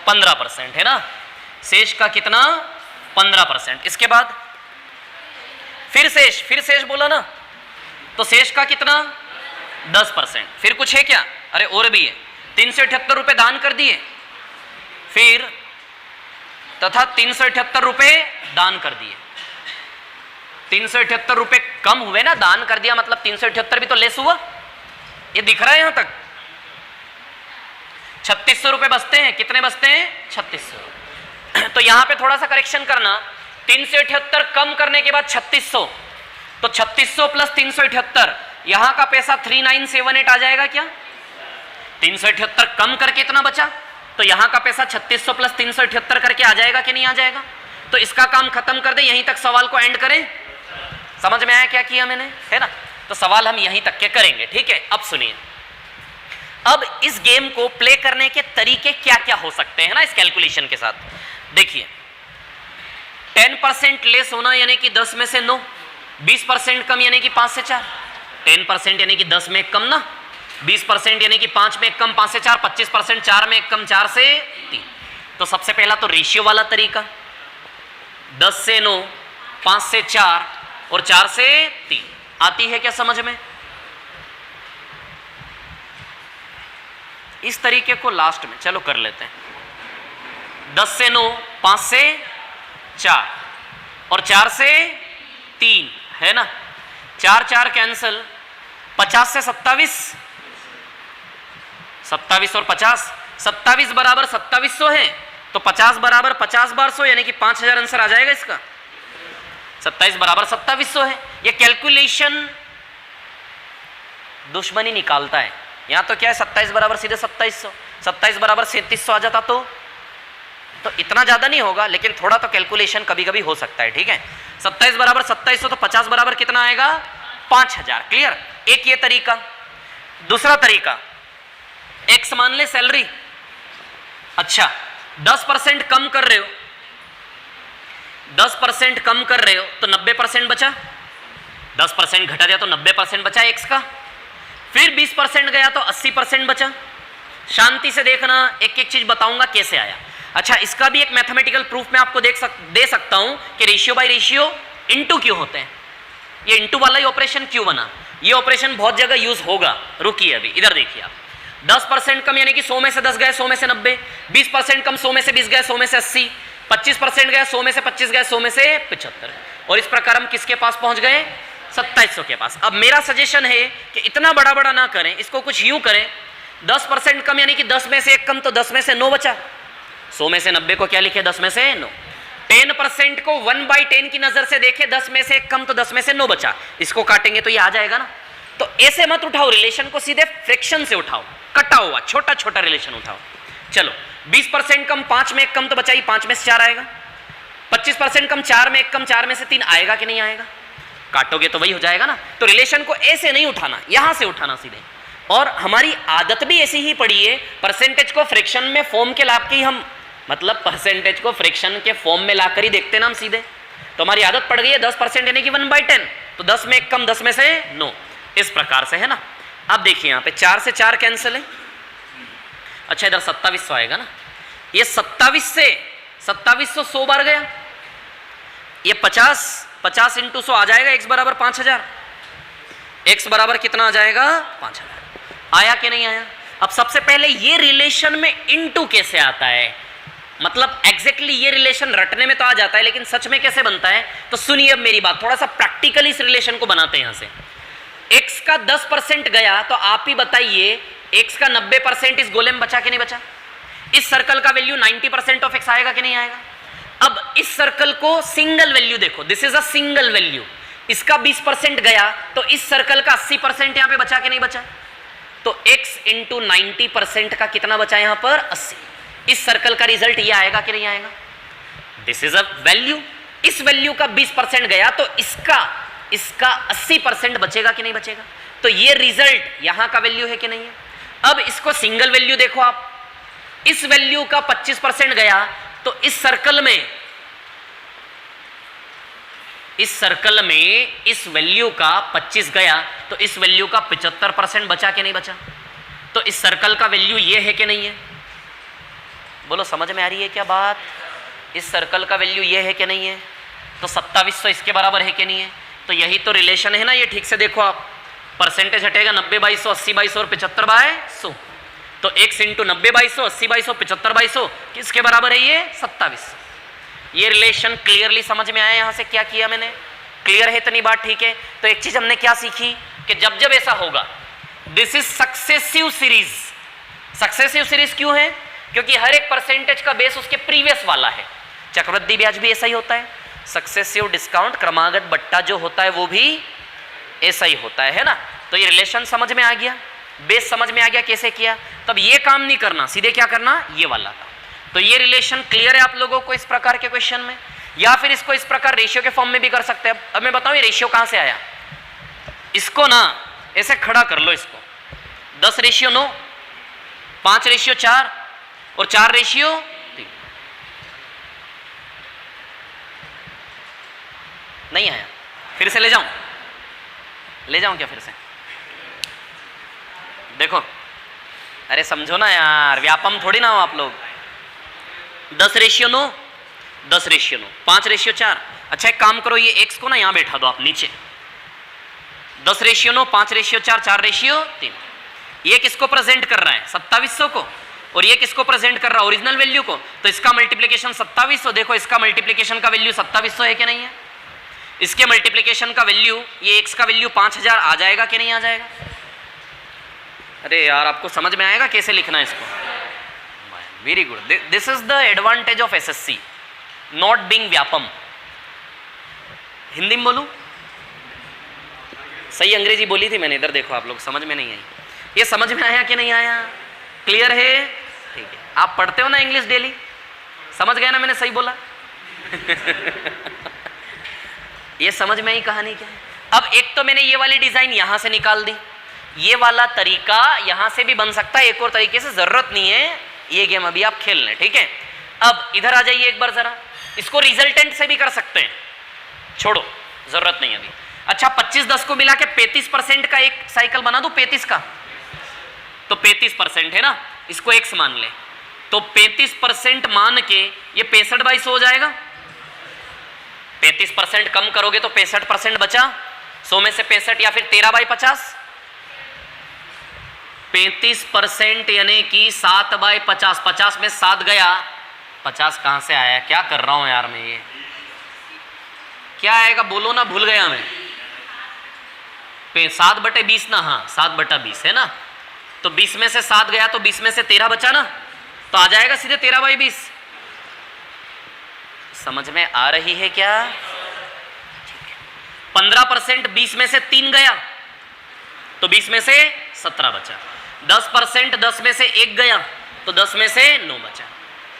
15% है ना, शेष का कितना? 15%। इसके बाद फिर शेष बोला ना, तो शेष का कितना? 10%। फिर कुछ है क्या? अरे और भी है, 378 रुपए दान कर दिए, फिर तथा 378 रुपए दान कर दिए। 378 रुपए कम हुए ना, दान कर दिया मतलब 378 भी तो लेस हुआ, ये दिख रहा है यहां तक। 3600 रुपए बचते हैं, कितने बचते हैं? 3600। तो यहां पे थोड़ा सा करेक्शन करना, 378 कम करने के बाद 3600, तो 3600 प्लस 378, यहां का पैसा 3978 आ जाएगा क्या? 378 कम करके इतना बचा, तो यहां का पैसा 3600 प्लस 378 करके आ जाएगा कि नहीं आ जाएगा? तो इसका काम खत्म कर दे, यहीं तक सवाल को एंड करें। समझ में आया क्या किया मैंने, है ना? तो सवाल हम यहीं तक के करेंगे, ठीक है? अब सुनिए, अब इस गेम को प्ले करने के तरीके क्या क्या हो सकते हैं ना इस कैलकुलेशन के साथ। देखिए, 10% लेस होना यानी कि 10 में से 9, 20% कम यानी कि 5 से 4, 10% यानी कि 10 में एक कम ना, 20% यानी कि 5 में एक कम 5 से 4, 25% 4 में एक कम 4 से 3। तो सबसे पहला तो रेशियो वाला तरीका, 10 से 9, 5 से 4 और 4 से 3 आती है क्या समझ में? इस तरीके को लास्ट में चलो कर लेते हैं। 10 से 9, 5 से 4 और 4 से 3 है ना, 4 कैंसल, 50 से 27, 27 और 50, 27 बराबर 2700 है, तो 50 बराबर 50 बार 100 यानी कि 5000 आंसर आ जाएगा इसका। 27 बराबर 2700 है। ये कैलकुलेशन दुश्मनी निकालता है। यहां तो क्या है, 27 बराबर सीधे 2700, 27 बराबर 3700 आ जाता तो इतना ज्यादा नहीं होगा, लेकिन थोड़ा तो कैलकुलेशन कभी कभी हो सकता है, ठीक है? 27 बराबर 2700, तो 50 बराबर कितना आएगा? 5000। क्लियर? एक ये तरीका। दूसरा तरीका, एक्स मान ले सैलरी, अच्छा 10% कम कर रहे हो, 10% कम कर रहे हो तो 90% बचा, 10% घटा दिया तो 90% बचा एक्स का, फिर 20% गया तो 80% बचा। शांति से देखना, एक एक चीज बताऊंगा कैसे आया। अच्छा, इसका भी एक मैथमेटिकल प्रूफ मैं आपको दे सकता हूं कि रेशियो बाय रेशियो इनटू क्यों होते हैं। ये इनटू वाला ही ऑपरेशन क्यों बना, ये ऑपरेशन बहुत जगह यूज होगा। रुकिए, अभी इधर देखिए आप, 10% कम यानी कि 100 में से 10 गए, 100 में से 90, 20% कम 100 में से 20 गए, 100 में से 80, 25% गए, 100 में से 25 गए, 100 में से 75, और इस प्रकार हम किसके पास पहुंच गए? 2700 के पास। अब मेरा सजेशन है कि इतना बड़ा बड़ा ना करें, इसको कुछ यूं करें, 10% कम यानी कि 10 में से 1 कम, तो 10 में से 9 बचा, 100 में से 90 को क्या लिखे? 10 में से 9। 10% को 1/10 की नजर से देखे, 10 में से 1 कम तो 10 में से 9 बचा, इसको काटेंगे तो ये आ जाएगा ना। तो ऐसे मत उठाओ रिलेशन को, सीधे फ्रैक्शन से उठाओ, कटा हुआ छोटा छोटा रिलेशन उठाओ। चलो, 20% कम 5 में 1 कम तो बचा ही 5 में से 4 आएगा, 25% कम 4 में 1 कम 4 में से 3 आएगा कि नहीं आएगा? काटोगे तो वही हो जाएगा ना। तो रिलेशन को ऐसे नहीं उठाना, यहां से उठाना सीधे। और हमारी आदत भी ऐसी ही पड़ी है, परसेंटेज को फ्रैक्शन में फॉर्म के ला के ही हम, मतलब परसेंटेज को फ्रैक्शन के फॉर्म में लाकर ही देखते ना हम सीधे। तो हमारी आदत पड़ गई है 10% यानी कि 1/10, तो 10 में 1 कम, 10 में से 9, इस प्रकार से है ना। अब देखिए यहाँ पे 4 से 4 कैंसिल है, अच्छा इधर 2700 आएगा ना, ये 27 से 2700 100 बार गया, ये 50 इंटू 100 आ जाएगा, x बराबर 5000, x बराबर कितना आ जाएगा 5000, आया कि नहीं आया। अब सबसे पहले ये रिलेशन में इनटू कैसे आता है, मतलब एग्जैक्टली ये रिलेशन रटने में तो आ जाता है लेकिन सच में कैसे बनता है, तो सुनिए अब मेरी बात, थोड़ा सा प्रैक्टिकली इस रिलेशन को बनाते हैं। यहां से x का 10% गया तो आप ही बताइए x का 90% इस गोले में बचा कि नहीं बचा। इस सर्कल का वैल्यू 90% ऑफ x आएगा कि नहीं आएगा। अब इस सर्कल को सिंगल वैल्यू देखो, this is a single value, इसका 20% गया तो इस सर्कल का 80% यहां पे बचा कि नहीं बचा। तो x इंटू 90% का कितना बचा यहां पर 80, इस सर्कल का रिजल्ट ये आएगा कि नहीं आएगा। दिस इज अ वैल्यू, इस वैल्यू का 20% गया तो इसका 80% बचेगा कि नहीं बचेगा। तो ये रिजल्ट यहां का वैल्यू है कि नहीं है। अब इसको सिंगल वैल्यू देखो आप, इस वैल्यू का 25% गया तो इस सर्कल में इस वैल्यू का 25 गया तो इस वैल्यू का 75% बचा कि नहीं बचा। तो इस सर्कल का वैल्यू ये है कि नहीं है, बोलो समझ में आ रही है क्या बात। इस सर्कल का वैल्यू ये है कि नहीं है, तो 2700 इसके बराबर है कि नहीं है। तो यही तो रिलेशन है ना ये, ठीक से देखो आप, परसेंटेज हटेगा 90/100, 80/100 और 75/100, तो x इंटू 90/100, 80/100, 75/100 किसके बराबर है ये 2700। ये रिलेशन क्लियरली समझ में आया। यहां से क्या किया मैंने, क्लियर है इतनी बात, ठीक है। तो एक चीज हमने क्या सीखी कि जब जब ऐसा होगा, this is successive series. Successive series क्यों है, क्योंकि हर एक परसेंटेज का बेस उसके प्रीवियस वाला है। चक्रवृद्धि ब्याज भी ऐसा ही होता है, सक्सेसिव डिस्काउंट क्रमागत बट्टा जो होता है वो भी ऐसा ही होता है ना। तो ये रिलेशन समझ में आ गया, बेस समझ में आ गया कैसे किया। तब ये काम नहीं करना, सीधे क्या करना, ये वाला काम। तो ये रिलेशन क्लियर है आप लोगों को इस प्रकार के क्वेश्चन में, या फिर इसको इस प्रकार रेशियो के फॉर्म में भी कर सकते हैं। अब मैं बताऊं ये रेशियो कहां से आया। इसको ना ऐसे खड़ा कर लो, इसको 10:9, 5:4 और 4:3। नहीं आया, फिर से ले जाऊं क्या फिर से, देखो अरे समझो ना यार, व्यापम थोड़ी ना हो आप लोग। 10:9, 10:9, 5:4। अच्छा एक काम करो, ये x को ना यहां बैठा दो आप नीचे, 10:9, 5:4, 4:3। ये किसको प्रेजेंट कर रहा है 2700 को, और ये किसको प्रेजेंट कर रहा है ओरिजिनल वैल्यू को। तो इसका मल्टीप्लिकेशन 2700, देखो इसका मल्टीप्लिकेशन का वैल्यू 2700 है कि नहीं है। इसके मल्टीप्लिकेशन का वैल्यू, ये x का वैल्यू 5000 आ जाएगा कि नहीं आ जाएगा। अरे यार आपको समझ में आएगा कैसे लिखना है इसको। Very good, this is the advantage of SSC, not being Vyapam. Hindi में बोलूं, सही अंग्रेजी बोली थी मैंने, इधर देखो आप लोग, समझ में नहीं आई। ये समझ में आया कि नहीं आया, क्लियर है, ठीक है। आप पढ़ते हो ना इंग्लिश डेली, समझ गए ना मैंने सही बोला। ये समझ में आई कहानी क्या है। अब एक तो मैंने ये वाली डिजाइन यहां से निकाल दी, ये वाला तरीका यहां से भी बन सकता है, एक और तरीके से, जरूरत नहीं है ये गेम अभी आप खेल लें, ठीक है। अब इधर आ जाइए एक बार जरा, इसको रिजल्टेंट से भी कर सकते हैं, छोड़ो जरूरत नहीं अभी। अच्छा 25-10 को मिला के 35% का एक साइकिल बना दो, 35 का, तो 35% है ना, इसको x मान ले, तो 35% मान के ये 65/100 हो जाएगा। 35% कम करोगे तो 65% बचा, 100 में से 65 या फिर 13/50, 35% यानी कि 7/50, 50 में 7 गया, 50 कहां से आया, क्या कर रहा हूं यार मैं, ये क्या आएगा बोलो ना, भूल गया मैं। 7/20 ना, हाँ 7/20 है ना, तो 20 में से 7 गया तो 20 में से 13 बचा ना, तो आ जाएगा सीधे 13/20। समझ में आ रही है क्या, ठीक है। 15% 20 में से 3 गया तो 20 में से 17 बचा। 10% 10 में से 1 गया तो 10 में से 9 बचा,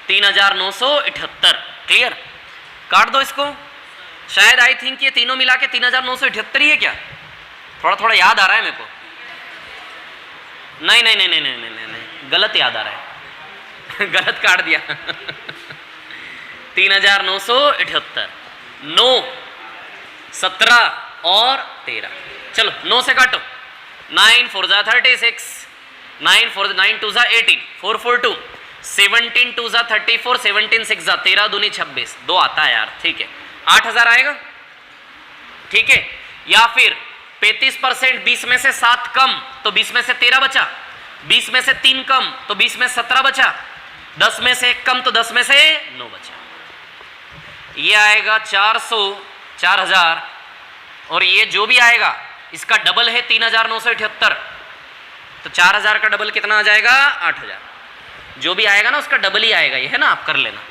3978। क्लियर, काट दो इसको। शायद आई थिंक ये तीनों मिला के 3978 ही है क्या, थोड़ा थोड़ा याद आ रहा है मेरे को। नहीं नहीं नहीं नहीं नहीं नहीं, नहीं। गलत याद आ रहा है। गलत काट दिया। 3978 9, 17 और 13। चलो 9 से काटो। 9 4 जा 36, 9 4 9 2 जा 18, 4 4 2, 17 2 जा 34, 17 6 जा 13 दूनी 26, 2 आता है यार, ठीक है 8000 आएगा, ठीक है। या फिर 35%, 20 में से 7 कम तो 20 में से 13 बचा, 20 में से 3 कम तो 20 में 17 बचा, 10 में से 1 कम तो 10 में से 9 बचा। ये आएगा 400, 4000, और ये जो भी आएगा इसका डबल है 3978, तो 4000 का डबल कितना आ जाएगा 8000। जो भी आएगा ना उसका डबल ही आएगा, ये है ना, आप कर लेना,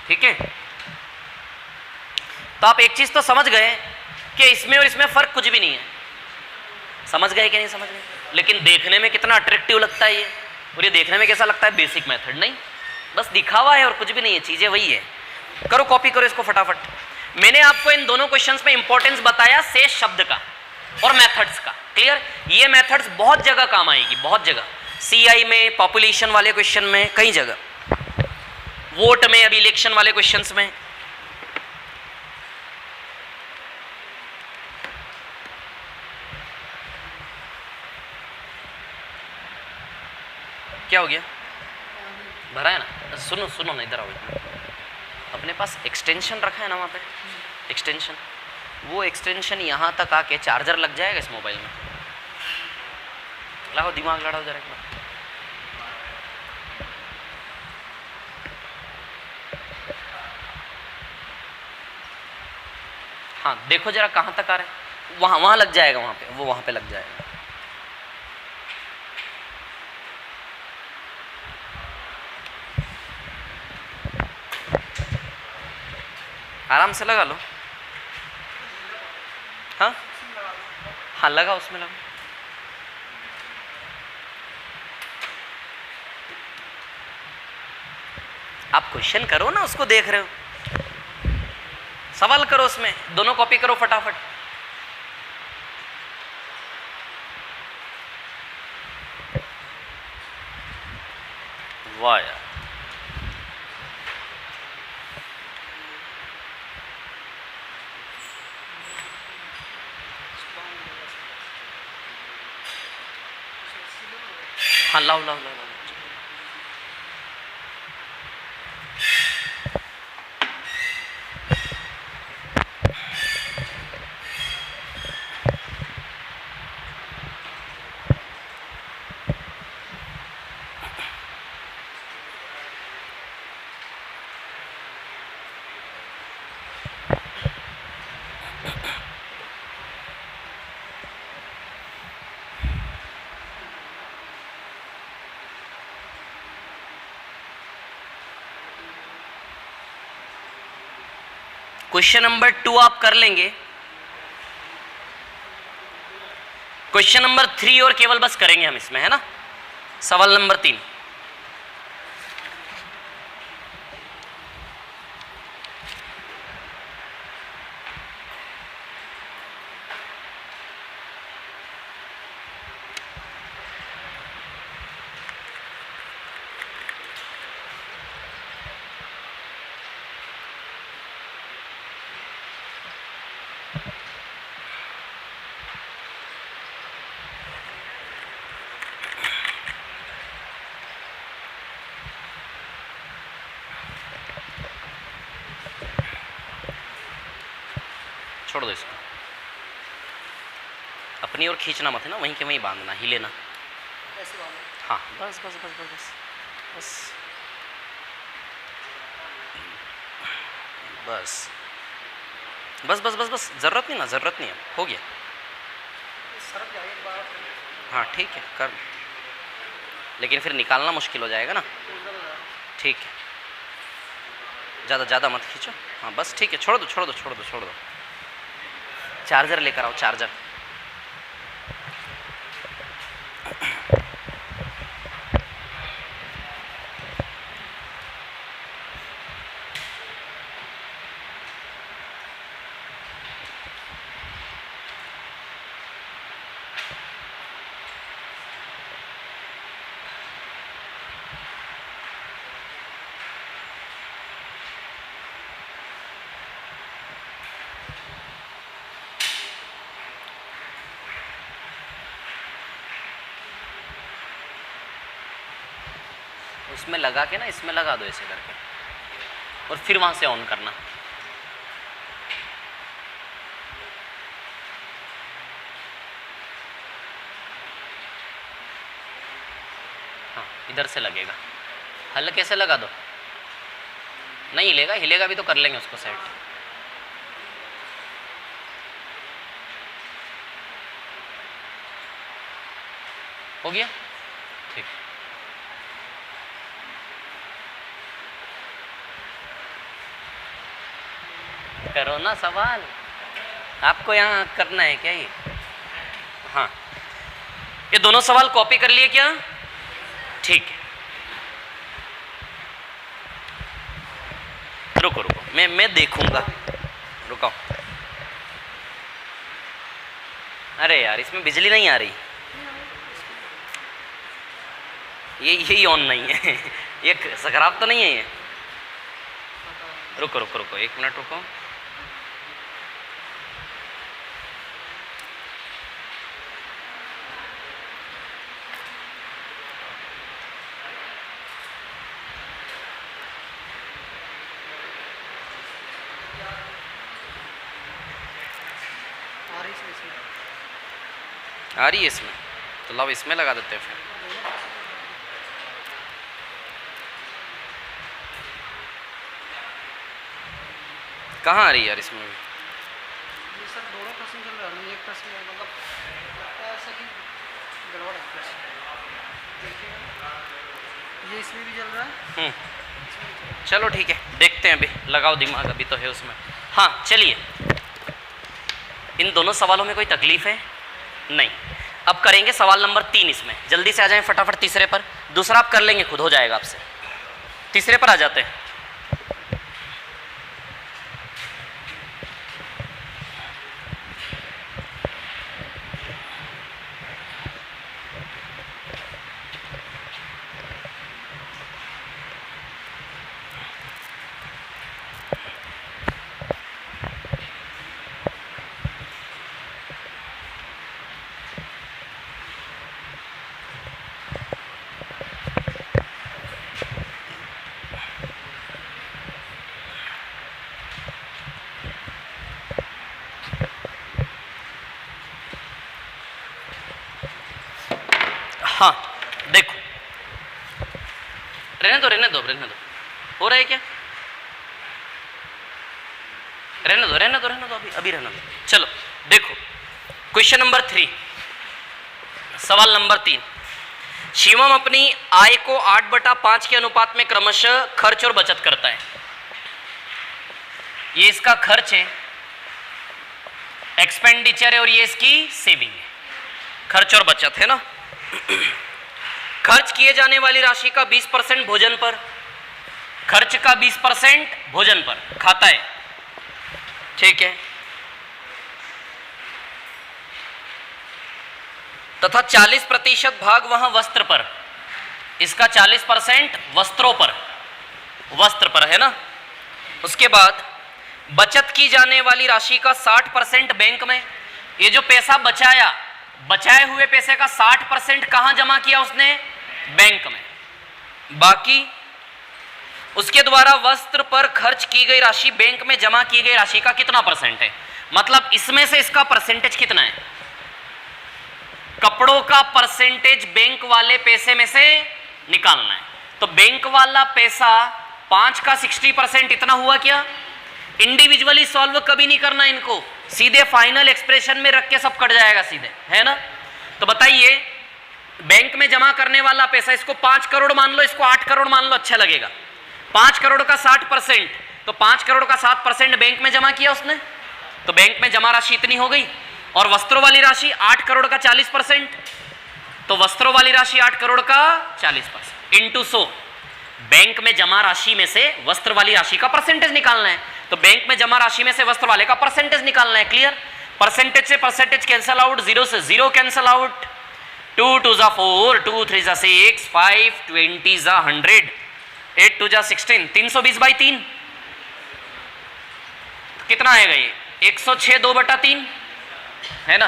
ठीक है। तो आप एक चीज तो समझ गए कि इसमें और इसमें फर्क कुछ भी नहीं है, समझ गए कि नहीं समझ गए। लेकिन देखने में कितना अट्रैक्टिव लगता है ये, और ये देखने में कैसा लगता है, बेसिक मेथड नहीं, बस दिखावा है और कुछ भी नहीं है, चीजें वही है। करो कॉपी करो इसको फटाफट। मैंने आपको इन दोनों क्वेश्चंस में इंपॉर्टेंस बताया शेष शब्द का और मेथड्स का, क्लियर। ये मेथड्स बहुत जगह काम आएगी, बहुत जगह, सीआई में, पॉपुलेशन वाले क्वेश्चन में, कई जगह, वोट में, अभी इलेक्शन वाले क्वेश्चंस में। क्या हो गया, भरा है ना, सुनो सुनो ना, इधर आओ। अपने पास एक्सटेंशन रखा है ना वहाँ पे, एक्सटेंशन, वो एक्सटेंशन यहाँ तक आके चार्जर लग जाएगा इस मोबाइल में। लाओ दिमाग लड़ाओ जरा एक बार। हाँ देखो जरा कहाँ तक आ रहा है, वहाँ वहाँ लग जाएगा, वहाँ पे, वो वहाँ पे लग जाएगा। आराम से लगा लो। हाँ हाँ लगा, उसमें लगा। आप क्वेश्चन करो ना, उसको देख रहे हो, सवाल करो उसमें, दोनों कॉपी करो फटाफट। वाह यार, हाँ लाओ लाओ लाओ। क्वेश्चन नंबर 2 आप कर लेंगे, क्वेश्चन नंबर 3 और केवल बस करेंगे हम इसमें, है ना। सवाल नंबर 3, छोड़ दो इसको, अपनी ओर खींचना मत है ना, वहीं के वहीं बांधना, हिले ना। हाँ बस बस बस बस बस बस बस बस बस बस बस, जरूरत नहीं ना, जरूरत नहीं है, हो गया। हाँ ठीक है कर, लेकिन फिर निकालना मुश्किल हो जाएगा ना, ठीक है, ज़्यादा ज़्यादा मत खींचो। हाँ बस ठीक है, छोड़ दो छोड़ दो छोड़ दो छोड़ दो। चार्जर लेकर आओ, चार्जर। उसमें लगा के ना इसमें लगा दो ऐसे करके, और फिर वहां से ऑन करना। हाँ इधर से लगेगा, हल्के से लगा दो, नहीं हिलेगा, हिलेगा भी तो कर लेंगे उसको सेट। हो गया ठीक। करो ना सवाल, आपको यहाँ करना है क्या ये? हाँ ये दोनों सवाल कॉपी कर लिए क्या? ठीक है रुको रुको, मैं देखूंगा, रुको। अरे यार इसमें बिजली नहीं आ रही, यही ऑन नहीं है ये खराब तो नहीं है ये? रुको रुको रुको 1 मिनट रुको। आ रही है इसमें, तो लाओ इसमें लगा देते हैं फिर। कहाँ आ रही है यार इसमें? ये सर दोनों प्रश्न चल रहा है, एक प्रश्न मतलब ऐसा कि गड़बड़ है। देखिए ये इसमें भी चल रहा है। चलो ठीक है देखते हैं, अभी लगाओ दिमाग, अभी तो है उसमें। हाँ चलिए, इन दोनों सवालों में कोई तकलीफ है नहीं। अब करेंगे सवाल नंबर 3, इसमें जल्दी से आ जाएं फटाफट तीसरे पर, दूसरा आप कर लेंगे, खुद हो जाएगा आपसे। तीसरे पर आ जाते हैं। हाँ देखो, रहने दो रहने दो रहने दो, हो रहा है क्या? रहने दो रहने दो रहने दो, अभी अभी रहने दो। चलो देखो क्वेश्चन नंबर 3, सवाल नंबर 3। शिवम अपनी आय को 8/5 के अनुपात में क्रमशः खर्च और बचत करता है। ये इसका खर्च है, एक्सपेंडिचर है, और ये इसकी सेविंग है, खर्च और बचत है ना। खर्च किए जाने वाली राशि का 20% भोजन पर, खर्च का 20% भोजन पर खाता है, ठीक है, तथा 40% भाग वहां वस्त्र पर, इसका 40% वस्त्रों पर, वस्त्र पर है ना। उसके बाद बचत की जाने वाली राशि का 60% बैंक में। ये जो पैसा बचाया, बचाए हुए पैसे का 60% कहां जमा किया उसने? बैंक में। बाकी उसके द्वारा वस्त्र पर खर्च की गई राशि बैंक में जमा की गई राशि का कितना परसेंट है? मतलब इसमें से इसका परसेंटेज कितना है? कपड़ों का परसेंटेज बैंक वाले पैसे में से निकालना है। तो बैंक वाला पैसा 5 का 60% इतना हुआ क्या? इंडिविजुअली सॉल्व कभी नहीं करना इनको, सीधे फाइनल एक्सप्रेशन में रख के सब कट जाएगा सीधे, है ना। तो बताइए, बैंक में जमा करने वाला पैसा, इसको 5 करोड़ मान लो, इसको 8 करोड़ मान लो, अच्छा लगेगा। 5 करोड़ का 60%, तो 5 करोड़ का 7% बैंक में जमा किया उसने, तो बैंक में जमा राशि इतनी हो गई। और वस्त्रों वाली राशि 8 करोड़ का 40%, तो वस्त्रों वाली राशि 8 करोड़ का 40% इंटू 100। बैंक में जमा राशि में से वस्त्र वाली राशि का परसेंटेज निकालना है, तो बैंक में जमा राशि में से वस्त्र वाले का परसेंटेज निकालना है। क्लियर? परसेंटेज से परसेंटेज कैंसल आउट, 0 से 0 कैंसल आउट, 2 2 जा 4, 2 3 जा 6, 5 20 जा 100, 8 2 जा 16, 320/3 कितना आएगा? ये 106 2/3 है ना।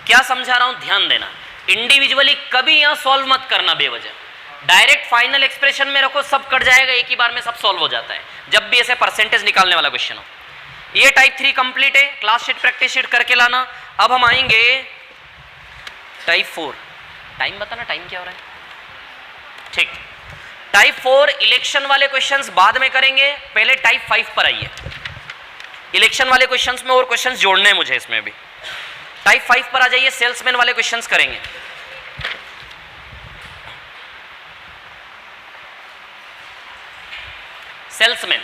क्या समझा रहा हूं, ध्यान देना। इंडिविजुअली कभी यहां सॉल्व मत करना बेवजह, डायरेक्ट फाइनल एक्सप्रेशन में रखो, सब कट जाएगा, एक ही बार में सब सॉल्व हो जाता है जब भी ऐसे परसेंटेज निकालने वाला क्वेश्चन हो। ये टाइप 3 कंप्लीट है, क्लास शीट प्रैक्टिस शीट करके लाना। अब हम आएंगे टाइप 4। टाइम बताना, टाइम क्या हो रहा है? ठीक, टाइप 4 इलेक्शन वाले क्वेश्चंस बाद में करेंगे, पहले टाइप 5 पर आइए। इलेक्शन वाले क्वेश्चंस में और क्वेश्चंस जोड़ने हैं मुझे इसमें भी। टाइप 5 पर आ जाइए, सेल्समैन वाले क्वेश्चंस करेंगे। सेल्समैन,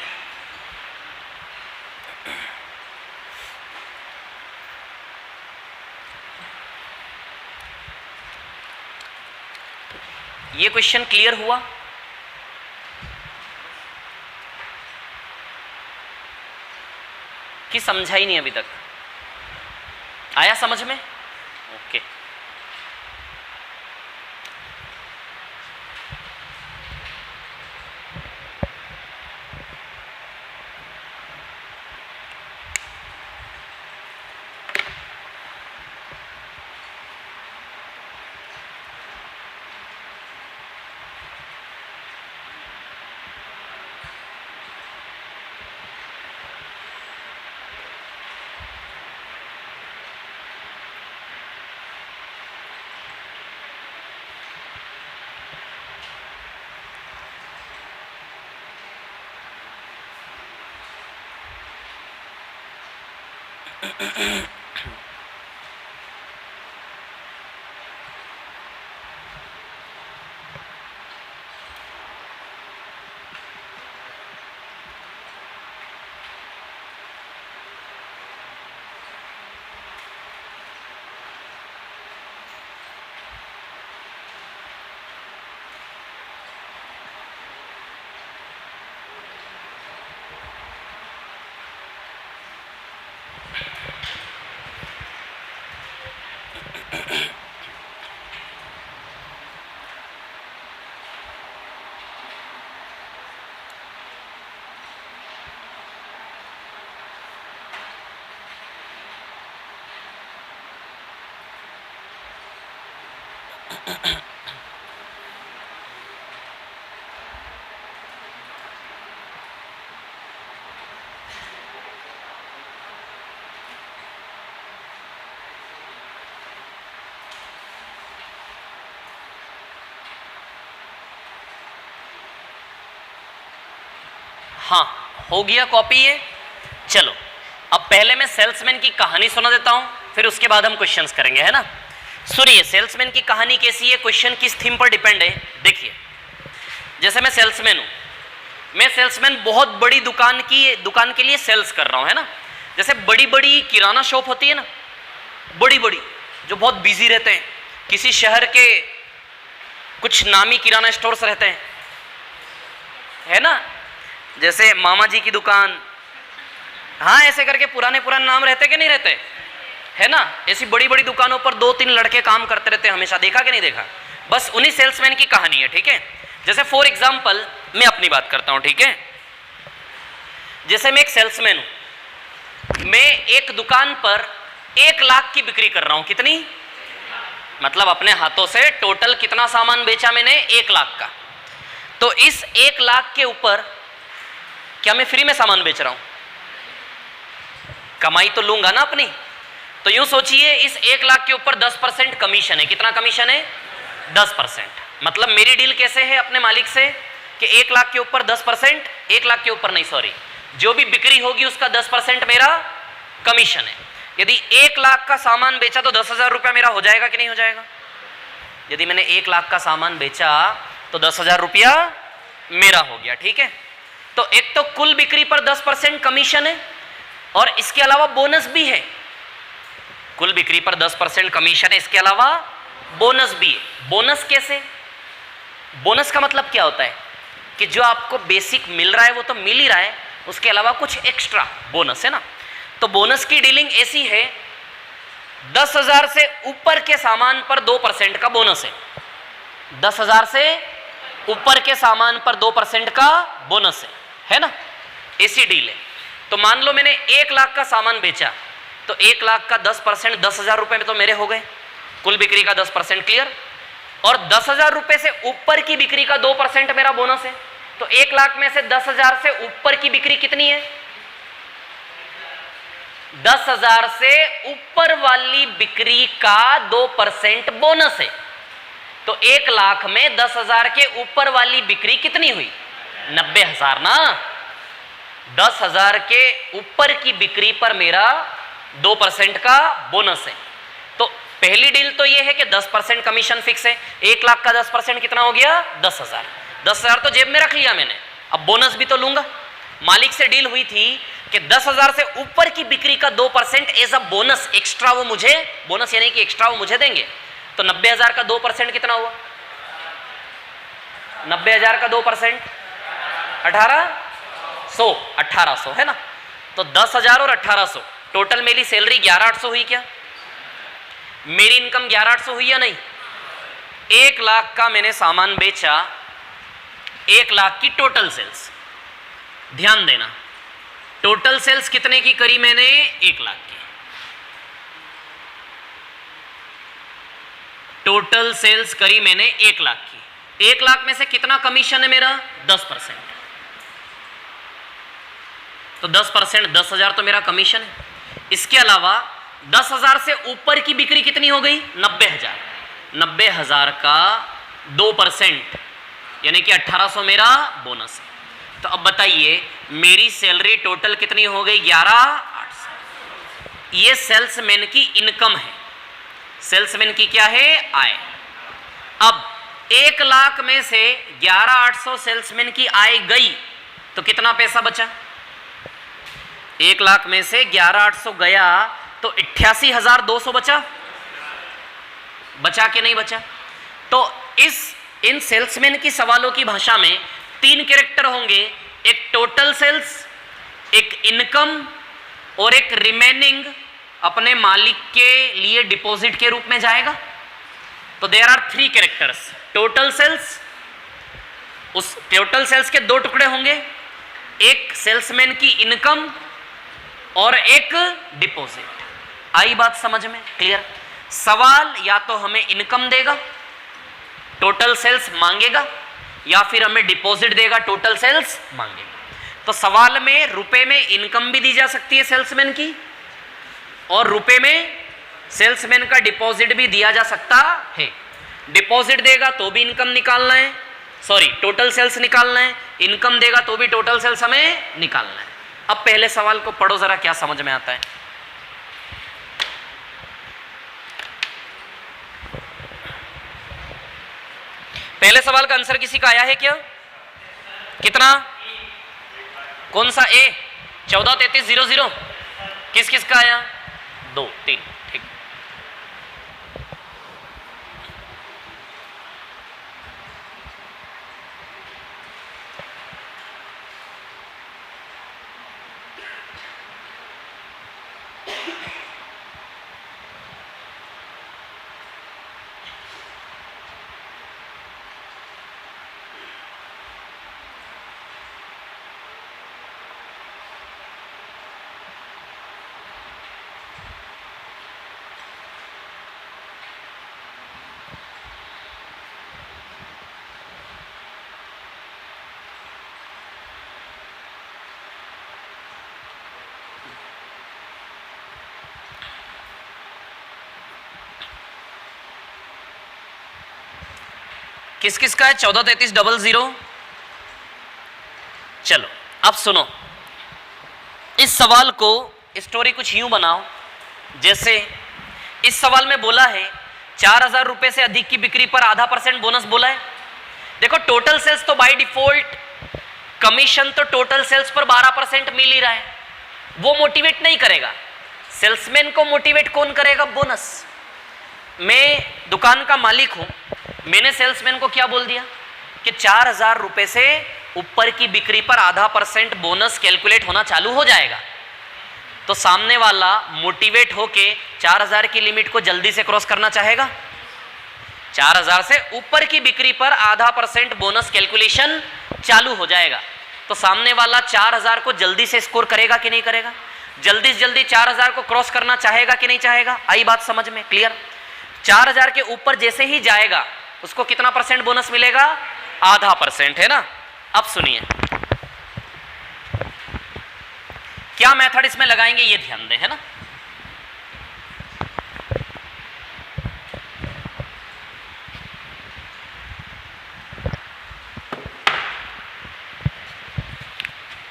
ये क्वेश्चन क्लियर हुआ? कि समझा ही नहीं अभी तक? आया समझ में? ओके। हाँ, हो गया कॉपी ये। चलो अब पहले मैं सेल्समैन की कहानी सुना देता हूं, फिर उसके बाद हम क्वेश्चंस करेंगे, है ना। सुनिए, सेल्समैन की कहानी कैसी है, क्वेश्चन किस थीम पर डिपेंड है। देखिए, जैसे मैं सेल्समैन हूं, मैं सेल्समैन बहुत बड़ी दुकान के लिए सेल्स कर रहा हूं, है ना। जैसे बड़ी बड़ी किराना शॉप होती है ना, बड़ी बड़ी, जो बहुत बिजी रहते हैं, किसी शहर के कुछ नामी किराना स्टोर्स रहते हैं, है ना, जैसे मामा जी की दुकान, हाँ ऐसे करके पुराने नाम रहते कि नहीं रहते, है ना। ऐसी बड़ी बड़ी दुकानों पर 2-3 लड़के काम करते रहते हैं हमेशा, देखा कि नहीं देखा। बस उन्हीं सेल्समैन की कहानी है, ठीक है। जैसे फॉर एग्जांपल मैं अपनी बात करता हूं, ठीक है। जैसे मैं एक सेल्समैन हूं, मैं एक दुकान पर 1 लाख की बिक्री कर रहा हूं। कितनी? मतलब अपने हाथों से टोटल कितना सामान बेचा मैंने? 1 लाख का। तो इस 1 लाख के ऊपर क्या मैं फ्री में सामान बेच रहा हूं? कमाई तो लूंगा ना अपनी। तो यूं सोचिए, इस 1 लाख के ऊपर 10% कमीशन है। कितना कमीशन है? 10%। मतलब मेरी डील कैसे है अपने मालिक से कि 1 लाख के ऊपर 10%, 1 लाख के ऊपर नहीं, सॉरी, जो भी बिक्री होगी उसका 10% मेरा कमीशन है। यदि 1 लाख का सामान बेचा तो 10,000 रुपया मेरा हो जाएगा कि नहीं हो जाएगा? यदि मैंने 1 लाख का सामान बेचा तो 10,000 रुपया मेरा हो गया, ठीक है। तो एक तो कुल बिक्री पर 10% कमीशन है और इसके अलावा बोनस भी है। कुल बिक्री पर 10% कमीशन है, इसके अलावा बोनस भी है। बोनस कैसे? बोनस का मतलब क्या होता है कि जो आपको बेसिक मिल रहा है वो तो मिल ही रहा है, उसके अलावा कुछ एक्स्ट्रा बोनस है ना। तो बोनस की डीलिंग ऐसी है, 10,000 से ऊपर के सामान पर 2% का बोनस है। 10,000 से ऊपर के सामान पर 2% का बोनस है ना, ऐसी डील है। तो मान लो मैंने 1 लाख का सामान बेचा, तो 1 लाख का 10% 10,000 रुपए में तो मेरे हो गए। कुल बिक्री का 10%, क्लियर। और 10,000 रुपए से ऊपर की बिक्री का 2% मेरा बोनस है। तो 1 लाख में से 10,000 से ऊपर की बिक्री कितनी है? 10,000 से ऊपर वाली बिक्री का 2% बोनस है। तो 1 लाख में 10,000 के ऊपर वाली बिक्री कितनी हुई? 90,000 ना। 10,000 के ऊपर की बिक्री पर मेरा 2% का बोनस है। तो पहली डील तो यह है कि 10% कमीशन फिक्स है। 1 लाख का 10% कितना हो गया? 10,000। 10,000 तो जेब में रख लिया मैंने, अब बोनस भी तो लूंगा। मालिक से डील हुई थी कि 10,000 से ऊपर की बिक्री का 2% एज अ बोनस, एक्स्ट्रा वो मुझे, बोनस यानी कि एक्स्ट्रा वो मुझे देंगे। तो 90,000 का 2% कितना हुआ? 90,000 का 2% 1800, 1800 है ना। तो 10,000 और 1800 टोटल मेरी सैलरी 11,800 हुई क्या? मेरी इनकम 11,800 हुई या नहीं? 1 लाख का मैंने सामान बेचा, 1 लाख की टोटल सेल्स, ध्यान देना, टोटल सेल्स कितने की करी मैंने? 1 लाख की। टोटल सेल्स करी मैंने 1 लाख की। 1 लाख में से कितना कमीशन है मेरा? 10%। तो 10%, 10,000 तो मेरा कमीशन है। इसके अलावा 10,000 से ऊपर की बिक्री कितनी हो गई? 90,000। 90,000 का 2% यानी कि 1800 मेरा बोनस है। तो अब बताइए मेरी सैलरी टोटल कितनी हो गई? 11,800। ये सेल्समैन की इनकम है। सेल्समैन की क्या है? आय। अब 1 लाख में से 11,800 सेल्समैन की आय गई तो कितना पैसा बचा? 1 लाख में से 11,800 गया तो 88,200 बचा। बचा कि नहीं बचा? तो इन सेल्समैन की सवालों की भाषा में 3 कैरेक्टर होंगे, एक टोटल सेल्स, एक इनकम और एक रिमेनिंग अपने मालिक के लिए डिपॉजिट के रूप में जाएगा। तो there are 3 characters. Total sales, उस टोटल सेल्स के 2 टुकड़े होंगे, एक सेल्समैन की इनकम और एक डिपॉजिट। आई बात समझ में? क्लियर। सवाल या तो हमें इनकम देगा, टोटल सेल्स मांगेगा, या फिर हमें डिपॉजिट देगा, टोटल सेल्स मांगेगा। तो सवाल में रुपए में इनकम भी दी जा सकती है सेल्समैन की, और रुपए में सेल्समैन का डिपॉजिट भी दिया जा सकता है। डिपॉजिट देगा तो भी इनकम निकालना है, सॉरी टोटल सेल्स निकालना है, इनकम देगा तो भी टोटल सेल्स हमें निकालना है। अब पहले सवाल को पढ़ो जरा, क्या समझ में आता है। पहले सवाल का आंसर किसी का आया है क्या? कितना? कौन सा? ए 143300। किस किस का आया? 2 3, ठीक। किस किस का है? 143300। चलो अब सुनो, इस सवाल को स्टोरी कुछ यूं बनाओ, जैसे इस सवाल में बोला है 4,000 रुपए से अधिक की बिक्री पर आधा % बोनस बोला है। देखो टोटल सेल्स तो बाय डिफॉल्ट कमीशन तो टोटल सेल्स पर 12% मिल ही रहा है, वो मोटिवेट नहीं करेगा। सेल्समैन को मोटिवेट कौन करेगा? बोनस। मैं दुकान का मालिक हूं, मैंने सेल्समैन को क्या बोल दिया कि 4,000 रुपए से ऊपर की बिक्री पर आधा % बोनस कैलकुलेट होना चालू हो जाएगा। तो सामने वाला मोटिवेट होके 4,000 की लिमिट को जल्दी से क्रॉस करना चाहेगा। 4,000 से ऊपर की बिक्री पर आधा % बोनस कैलकुलेशन चालू हो जाएगा। तो सामने वाला 4,000 को जल्दी से स्कोर करेगा कि नहीं करेगा? जल्दी से जल्दी 4,000 को क्रॉस करना चाहेगा कि नहीं चाहेगा? आई बात समझ में? क्लियर। 4000 के ऊपर जैसे ही जाएगा उसको कितना % बोनस मिलेगा? आधा %, है ना। अब सुनिए क्या मेथड इसमें लगाएंगे ये ध्यान दें, है ना।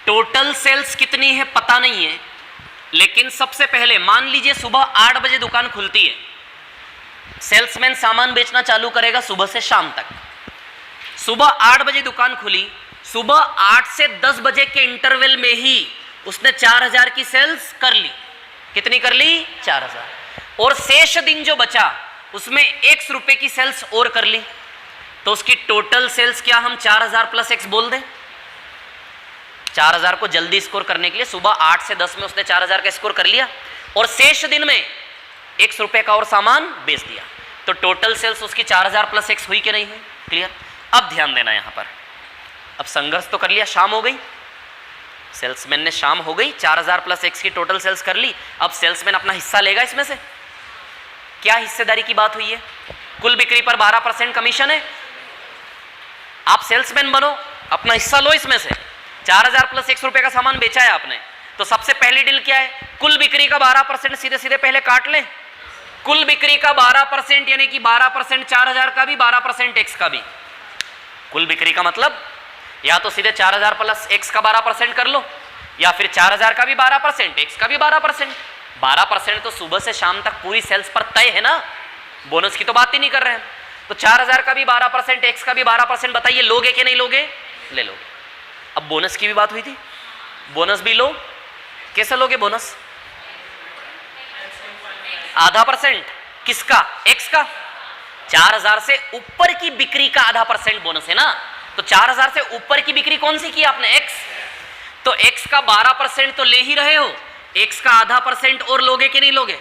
टोटल सेल्स कितनी है पता नहीं है, लेकिन सबसे पहले मान लीजिए सुबह 8 बजे दुकान खुलती है, सेल्समैन सामान बेचना चालू करेगा सुबह से शाम तक। सुबह 8 बजे दुकान खुली, सुबह 8 से 10 बजे के इंटरवल में ही उसने 4000 की सेल्स कर ली। कितनी कर ली? 4000। और शेष दिन जो बचा उसमें X रुपए की सेल्स और कर ली, तो उसकी टोटल सेल्स क्या हम 4000 + X बोल दें? 4000 को जल्दी स्कोर करने के लिए सुबह 8 से 10 में उसने 4000 का स्कोर कर लिया और शेष दिन में X रुपए का और सामान बेच दिया, तो टोटल सेल्स उसकी 4000 + X हुई कि नहीं हुई? क्लियर। अब ध्यान देना यहां पर, अब संघर्ष तो कर लिया, शाम हो गई, सेल्समैन ने शाम हो गई, 4000 + X की टोटल सेल्स कर ली। अब सेल्समैन अपना हिस्सा लेगा इसमें से। क्या हिस्सेदारी की बात हुई है? कुल बिक्री पर 12% कमीशन है। आप सेल्समैन बनो, अपना हिस्सा लो इसमें से। 4000 + X रुपए का सामान बेचा है आपने, तो सबसे पहली डील क्या है? कुल बिक्री का 12% सीधे सीधे पहले काट लें। कुल बिक्री का 12% यानी कि 12% 4000 का भी, 12% X का भी। कुल बिक्री का मतलब या तो सीधे 4000 + X का 12% कर लो, या फिर 4000 का भी 12%, X का भी 12%। 12% तो सुबह से शाम तक पूरी सेल्स पर तय है ना, बोनस की तो बात ही नहीं कर रहे हैं। तो 4000 का भी 12%, X का भी 12%, बताइए लोगे कि नहीं लोगे? ले लोगे। अब बोनस की भी बात हुई थी, बोनस भी लो। कैसे लोगे बोनस? आधा %। किसका? X का। 4000 से ऊपर की बिक्री का आधा % बोनस है ना, तो 4000 से ऊपर की बिक्री कौन सी की आपने? X। तो X का 12% तो ले ही रहे हो, X का आधा % और लोगे कि नहीं लोगे?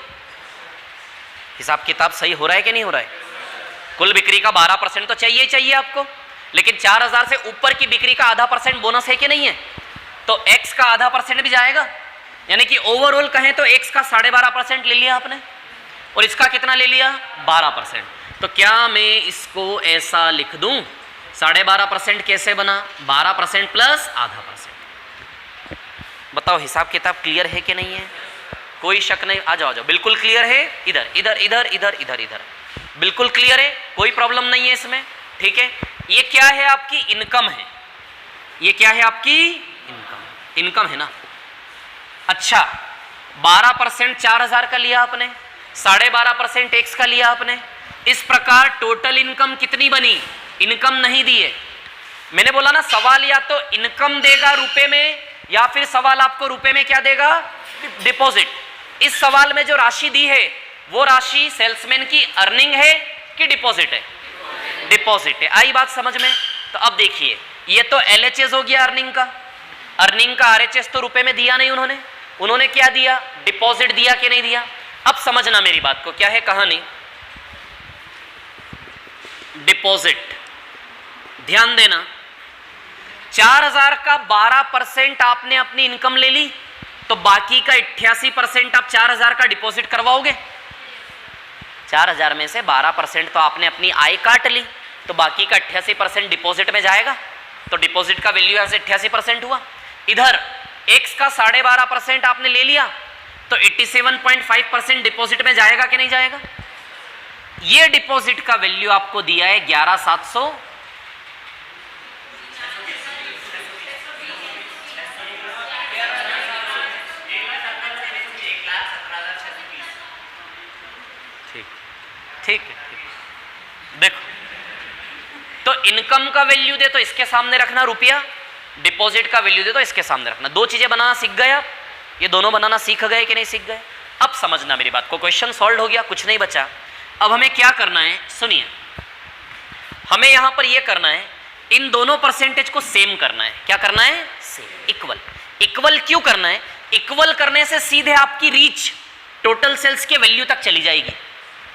हिसाब किताब सही हो रहा है कि नहीं हो रहा है? कुल बिक्री का 12% तो चाहिए ही चाहिए आपको, लेकिन 4000 से ऊपर की बिक्री का आधा % बोनस है कि नहीं है? तो X का आधा % भी जाएगा, यानी कि ओवरऑल कहें तो X का 12.5% ले लिया आपने और इसका कितना ले लिया? 12%। तो क्या मैं इसको ऐसा लिख दूं? 12.5% कैसे बना? 12% + आधा %। बताओ हिसाब किताब क्लियर है कि नहीं है? कोई शक नहीं? आ जाओ, बिल्कुल क्लियर है। इधर इधर इधर इधर इधर इधर बिल्कुल क्लियर है, कोई प्रॉब्लम नहीं है इसमें। ठीक है, ये क्या है? आपकी इनकम है। ये क्या है? आपकी इनकम है ना। अच्छा, 12% 4000 का लिया आपने, 12.5% X का लिया आपने। इस प्रकार टोटल इनकम कितनी बनी? इनकम नहीं दी है। मैंने बोला ना सवाल या तो इनकम देगा रुपए में, या फिर सवाल आपको रुपए में क्या देगा? डिपॉजिट। इस सवाल में जो राशि दी है वो राशि सेल्समैन की अर्निंग है कि डिपॉजिट है? डिपॉजिट है। आई बात समझ में? तो अब देखिए, ये तो LHS हो गया अर्निंग का। अर्निंग का RHS तो रुपए में दिया नहीं उन्होंने। उन्होंने क्या दिया? डिपॉजिट दिया कि नहीं दिया? अब समझना मेरी बात को, क्या है कहानी। डिपॉजिट, ध्यान देना, 4000 का 12% आपने अपनी इनकम ले ली, तो बाकी का 88% आप 4000 का डिपॉजिट करवाओगे। 4000 में से 12% तो आपने अपनी आय काट ली, तो बाकी का 88% डिपॉजिट में जाएगा। तो डिपॉजिट का वैल्यू यहां से 88% हुआ। इधर X का 12.5% आपने ले लिया, तो 87.5% डिपॉजिट में जाएगा कि नहीं जाएगा? ये डिपॉजिट का वैल्यू आपको दिया है 11,700। ठीक है, देखो, तो इनकम का वैल्यू दे तो इसके सामने रखना रुपया, डिपॉजिट का वैल्यू दे तो इसके सामने रखना। दो चीजें बनाना सीख गए आप। ये दोनों बनाना सीख गए कि नहीं सीख गए? अब समझना मेरी बात को, क्वेश्चन सॉल्व हो गया, कुछ नहीं बचा। अब हमें क्या करना है, सुनिए, हमें यहां पर यह करना है, इन दोनों % को सेम करना है। क्या करना है? Same, equal. इक्वल क्यों करना है? इक्वल करने से सीधे आपकी रीच टोटल सेल्स के वैल्यू तक चली जाएगी।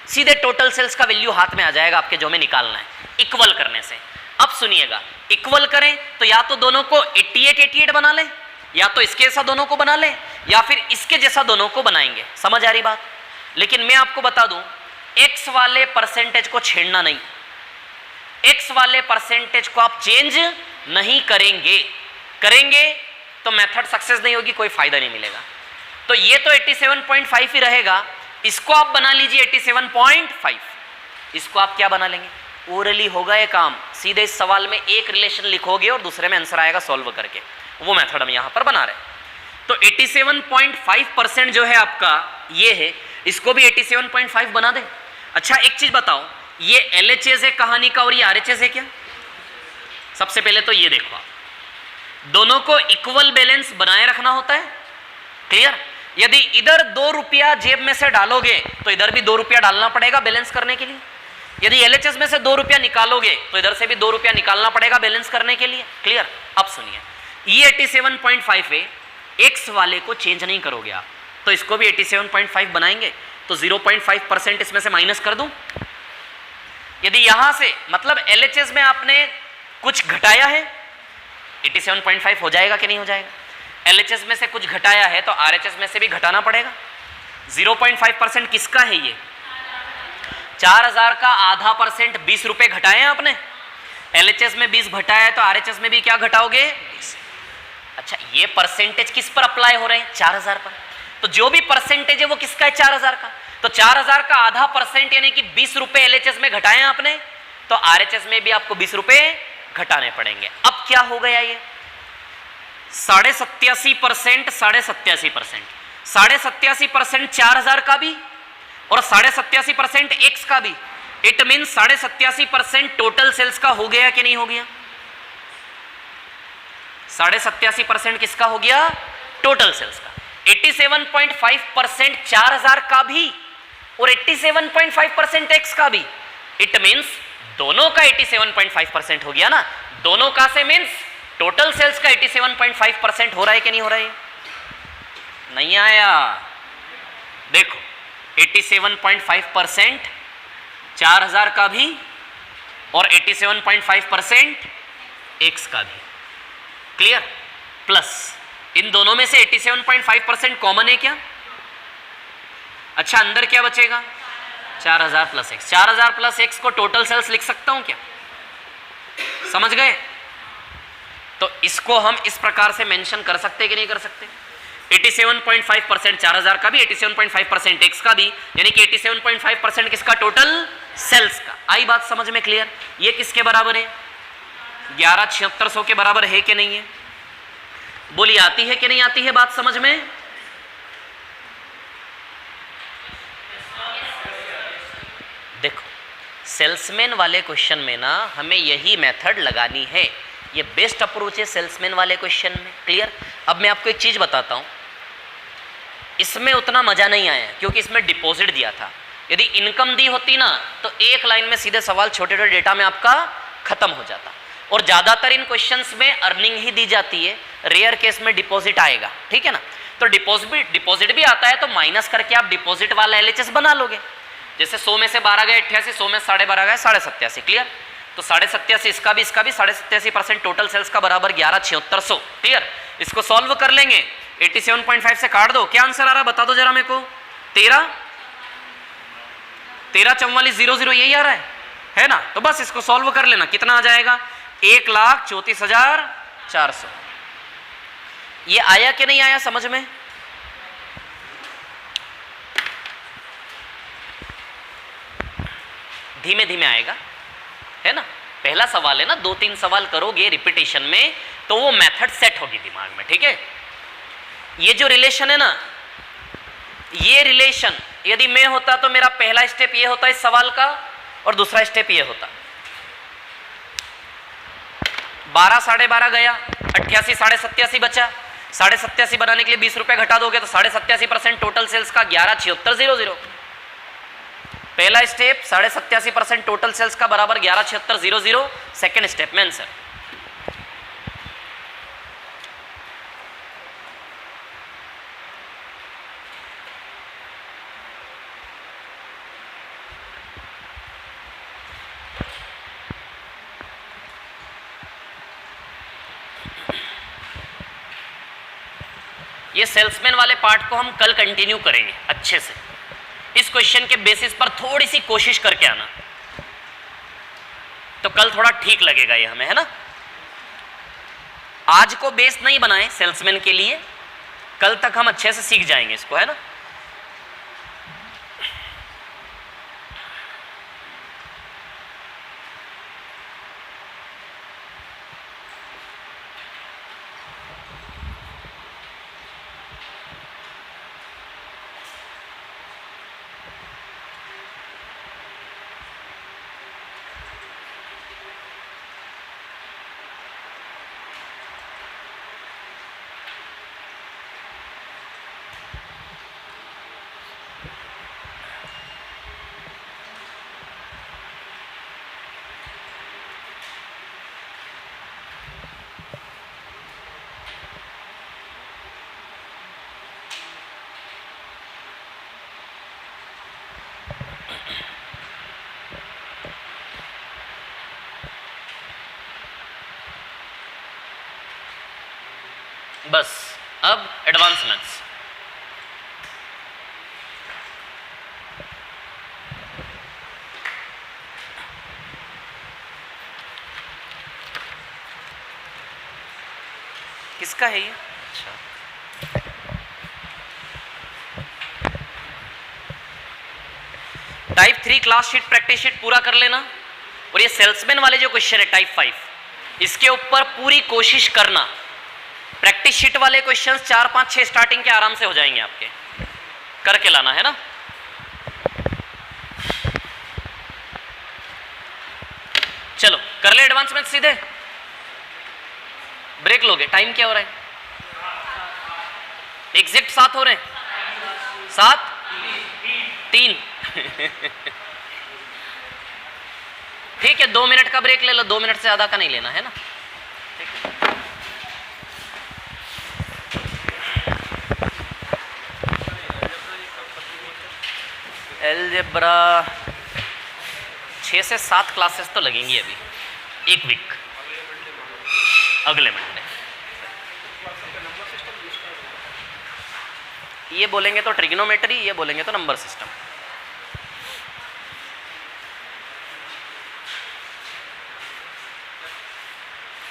सीधे टोटल सेल्स का वैल्यू हाथ में आ जाएगा आपके, जो हमें निकालना है इक्वल करने से। अब सुनिएगा, इक्वल करें तो या तो दोनों को 88 बना लें, या तो इसके जैसा दोनों को बना लें, या फिर इसके जैसा दोनों को बनाएंगे। समझ आ रही बात? लेकिन मैं आपको बता दूं, एक्स वाले परसेंटेज को छेड़ना नहीं, एक्स वाले परसेंटेज को आप चेंज नहीं करेंगे, करेंगे तो मेथड सक्सेस नहीं होगी, कोई फायदा नहीं मिलेगा। तो ये तो 87.5 ही रहेगा, इसको आप बना लीजिए 87.5। इसको आप क्या बना लेंगे, ओरली होगा ये काम, सीधे इस सवाल में एक रिलेशन लिखोगे और दूसरे में आंसर आएगा सॉल्व करके, वो मेथड हम यहां पर बना रहे हैं। तो 87.5% जो है आपका ये है, इसको भी 87.5 बना दें। अच्छा एक चीज बताओ, ये LHS है कहानी का और ये RHS है क्या? सबसे पहले तो ये देखो, आप दोनों को इक्वल बैलेंस बनाए रखना होता है, क्लियर? यदि इधर 2 रुपया जेब में से डालोगे तो इधर भी 2 रुपया डालना पड़ेगा बैलेंस करने के लिए। यदि LHS में से 2 रुपया निकालोगे तो इधर से भी 2 रुपया निकालना पड़ेगा बैलेंस करने के लिए, क्लियर? अब सुनिए, ये 87.5 है, एक्स वाले को चेंज नहीं करोगे आप, तो इसको भी 87.5 बनाएंगे, तो 0.5% इसमें से माइनस कर दूं। यदि यहां से मतलब LHS में आपने कुछ घटाया है, 87.5 हो जाएगा कि नहीं हो जाएगा? LHS में से कुछ घटाया है तो RHS में से भी घटाना पड़ेगा। 0.5% किसका है ये? 4000 का आधा परसेंट 20 रुपए घटाए हैं आपने, LHS में 20 घटाया है तो RHS में भी क्या घटाओगे? 20। अच्छा ये परसेंटेज किस पर अप्लाई हो रहे हैं? 4000 पर। तो जो भी परसेंटेज है वो किसका है? 4000 का। तो 4000 का आधा परसेंट यानी कि 20 रुपए LHS में घटाए हैं आपने, तो RHS में भी आपको 20 रुपए घटाने पड़ेंगे। अब क्या हो गया ये? 87.5%, 87.5%, 87.5% 4000 का भी और 87.5% एक्स का भी। इट मीन 87.5% टोटल सेल्स का हो गया कि नहीं हो गया? 87.5% किसका हो गया? टोटल सेल्स का। 87.5% 4000 का भी और 87.5% एक्स का भी। इट मीन्स दोनों का 87.5% हो गया ना, दोनों का से मीन्स टोटल सेल्स का 87.5% हो रहा है कि नहीं हो रहा है? नहीं आया। देखो 87.5% 4000 का भी और 87.5% एक्स का भी, क्लियर? प्लस इन दोनों में से 87.5% कॉमन है क्या? अच्छा अंदर क्या बचेगा? 4000 प्लस एक्स। 4000 प्लस एक्स को टोटल सेल्स लिख सकता हूं क्या? समझ गए? तो इसको हम इस प्रकार से मेंशन कर सकते कि नहीं कर सकते? 87.5% 4000 का भी, 87.5% एक्स का भी, यानी कि 87.5% किसका? टोटल सेल्स का। आई बात समझ में क्लियर? ये किसके बराबर है? 11,7600 के बराबर है कि नहीं है? बोली आती है कि नहीं आती है बात समझ में? देखो सेल्समैन वाले क्वेश्चन में ना हमें यही मेथड लगानी है, ये बेस्ट अप्रोच है सेल्समैन वाले क्वेश्चन में, क्लियर? अब मैं आपको एक चीज बताता हूं, इसमें उतना मजा नहीं आया क्योंकि इसमें डिपॉजिट दिया था। यदि इनकम दी होती ना तो एक लाइन में सीधे सवाल छोटे छोटे डेटा में आपका खत्म हो जाता, और ज्यादातर इन क्वेश्चंस में अर्निंग ही दी जाती है, रेयर केस में डिपॉजिट आएगा, ठीक है ना? तो डिपॉजिट भी आता है तो माइनस करके आप डिपॉजिट वाला LHS बना लोगे। जैसे 100 में से 12 गए 88, 100 में 12.5 गए 87.5, क्लियर? तो 87.5 इसका भी 87.5% टोटल सेल्स का बराबर 11,7600, क्लियर? इसको सॉल्व कर लेंगे, 87.5 से काट दो, क्या आंसर आ रहा बता दो जरा मेरे को? 13,44,00 यही आ रहा है ना? तो बस इसको सॉल्व कर लेना, कितना आ जाएगा? 1,34,400। ये आया कि नहीं आया समझ में? धीमे धीमे आएगा, है ना? पहला सवाल है ना, 2-3 सवाल करोगे रिपीटेशन में तो वो मेथड सेट होगी दिमाग में, ठीक है? ये जो रिलेशन है ना, ये रिलेशन यदि मैं होता तो मेरा पहला स्टेप ये होता इस सवाल का और दूसरा स्टेप ये होता। 12 12.5 गया, 88 87.5 बचा, 87.5 बनाने के लिए 20 रुपए घटा दोगे तो 87.5% टोटल सेल्स का 11,7600। पहला स्टेप 87.5% टोटल सेल्स का बराबर 11,7600। सेकेंड स्टेप में आंसर। ये सेल्समैन वाले पार्ट को हम कल कंटिन्यू करेंगे अच्छे से। इस क्वेश्चन के बेसिस पर थोड़ी सी कोशिश करके आना, तो कल थोड़ा ठीक लगेगा ये हमें, है ना। आज को बेस नहीं बनाए सेल्समैन के लिए, कल तक हम अच्छे से सीख जाएंगे इसको, है ना। बस अब एडवांस मैथ्स। किसका है ये? अच्छा, type 3 class sheet practice sheet पूरा कर लेना, और ये सेल्समैन वाले जो क्वेश्चन है टाइप 5, इसके ऊपर पूरी कोशिश करना। प्रैक्टिस शीट वाले क्वेश्चंस 4, 5, 6 स्टार्टिंग के आराम से हो जाएंगे आपके, करके लाना, है ना। चलो कर ले एडवांस मैथ सीधे, ब्रेक लोगे। टाइम क्या हो रहा है? एग्जैक्ट 7 हो रहे हैं, 7, 3 ठीक है, 2 मिनट का ब्रेक ले लो, 2 मिनट से ज्यादा का नहीं लेना, है ना। अलजेब्रा 6 से 7 क्लासेस तो लगेंगी अभी, एक वीक, अगले मंडे। ये बोलेंगे तो ट्रिग्नोमेट्री, ये बोलेंगे तो नंबर सिस्टम।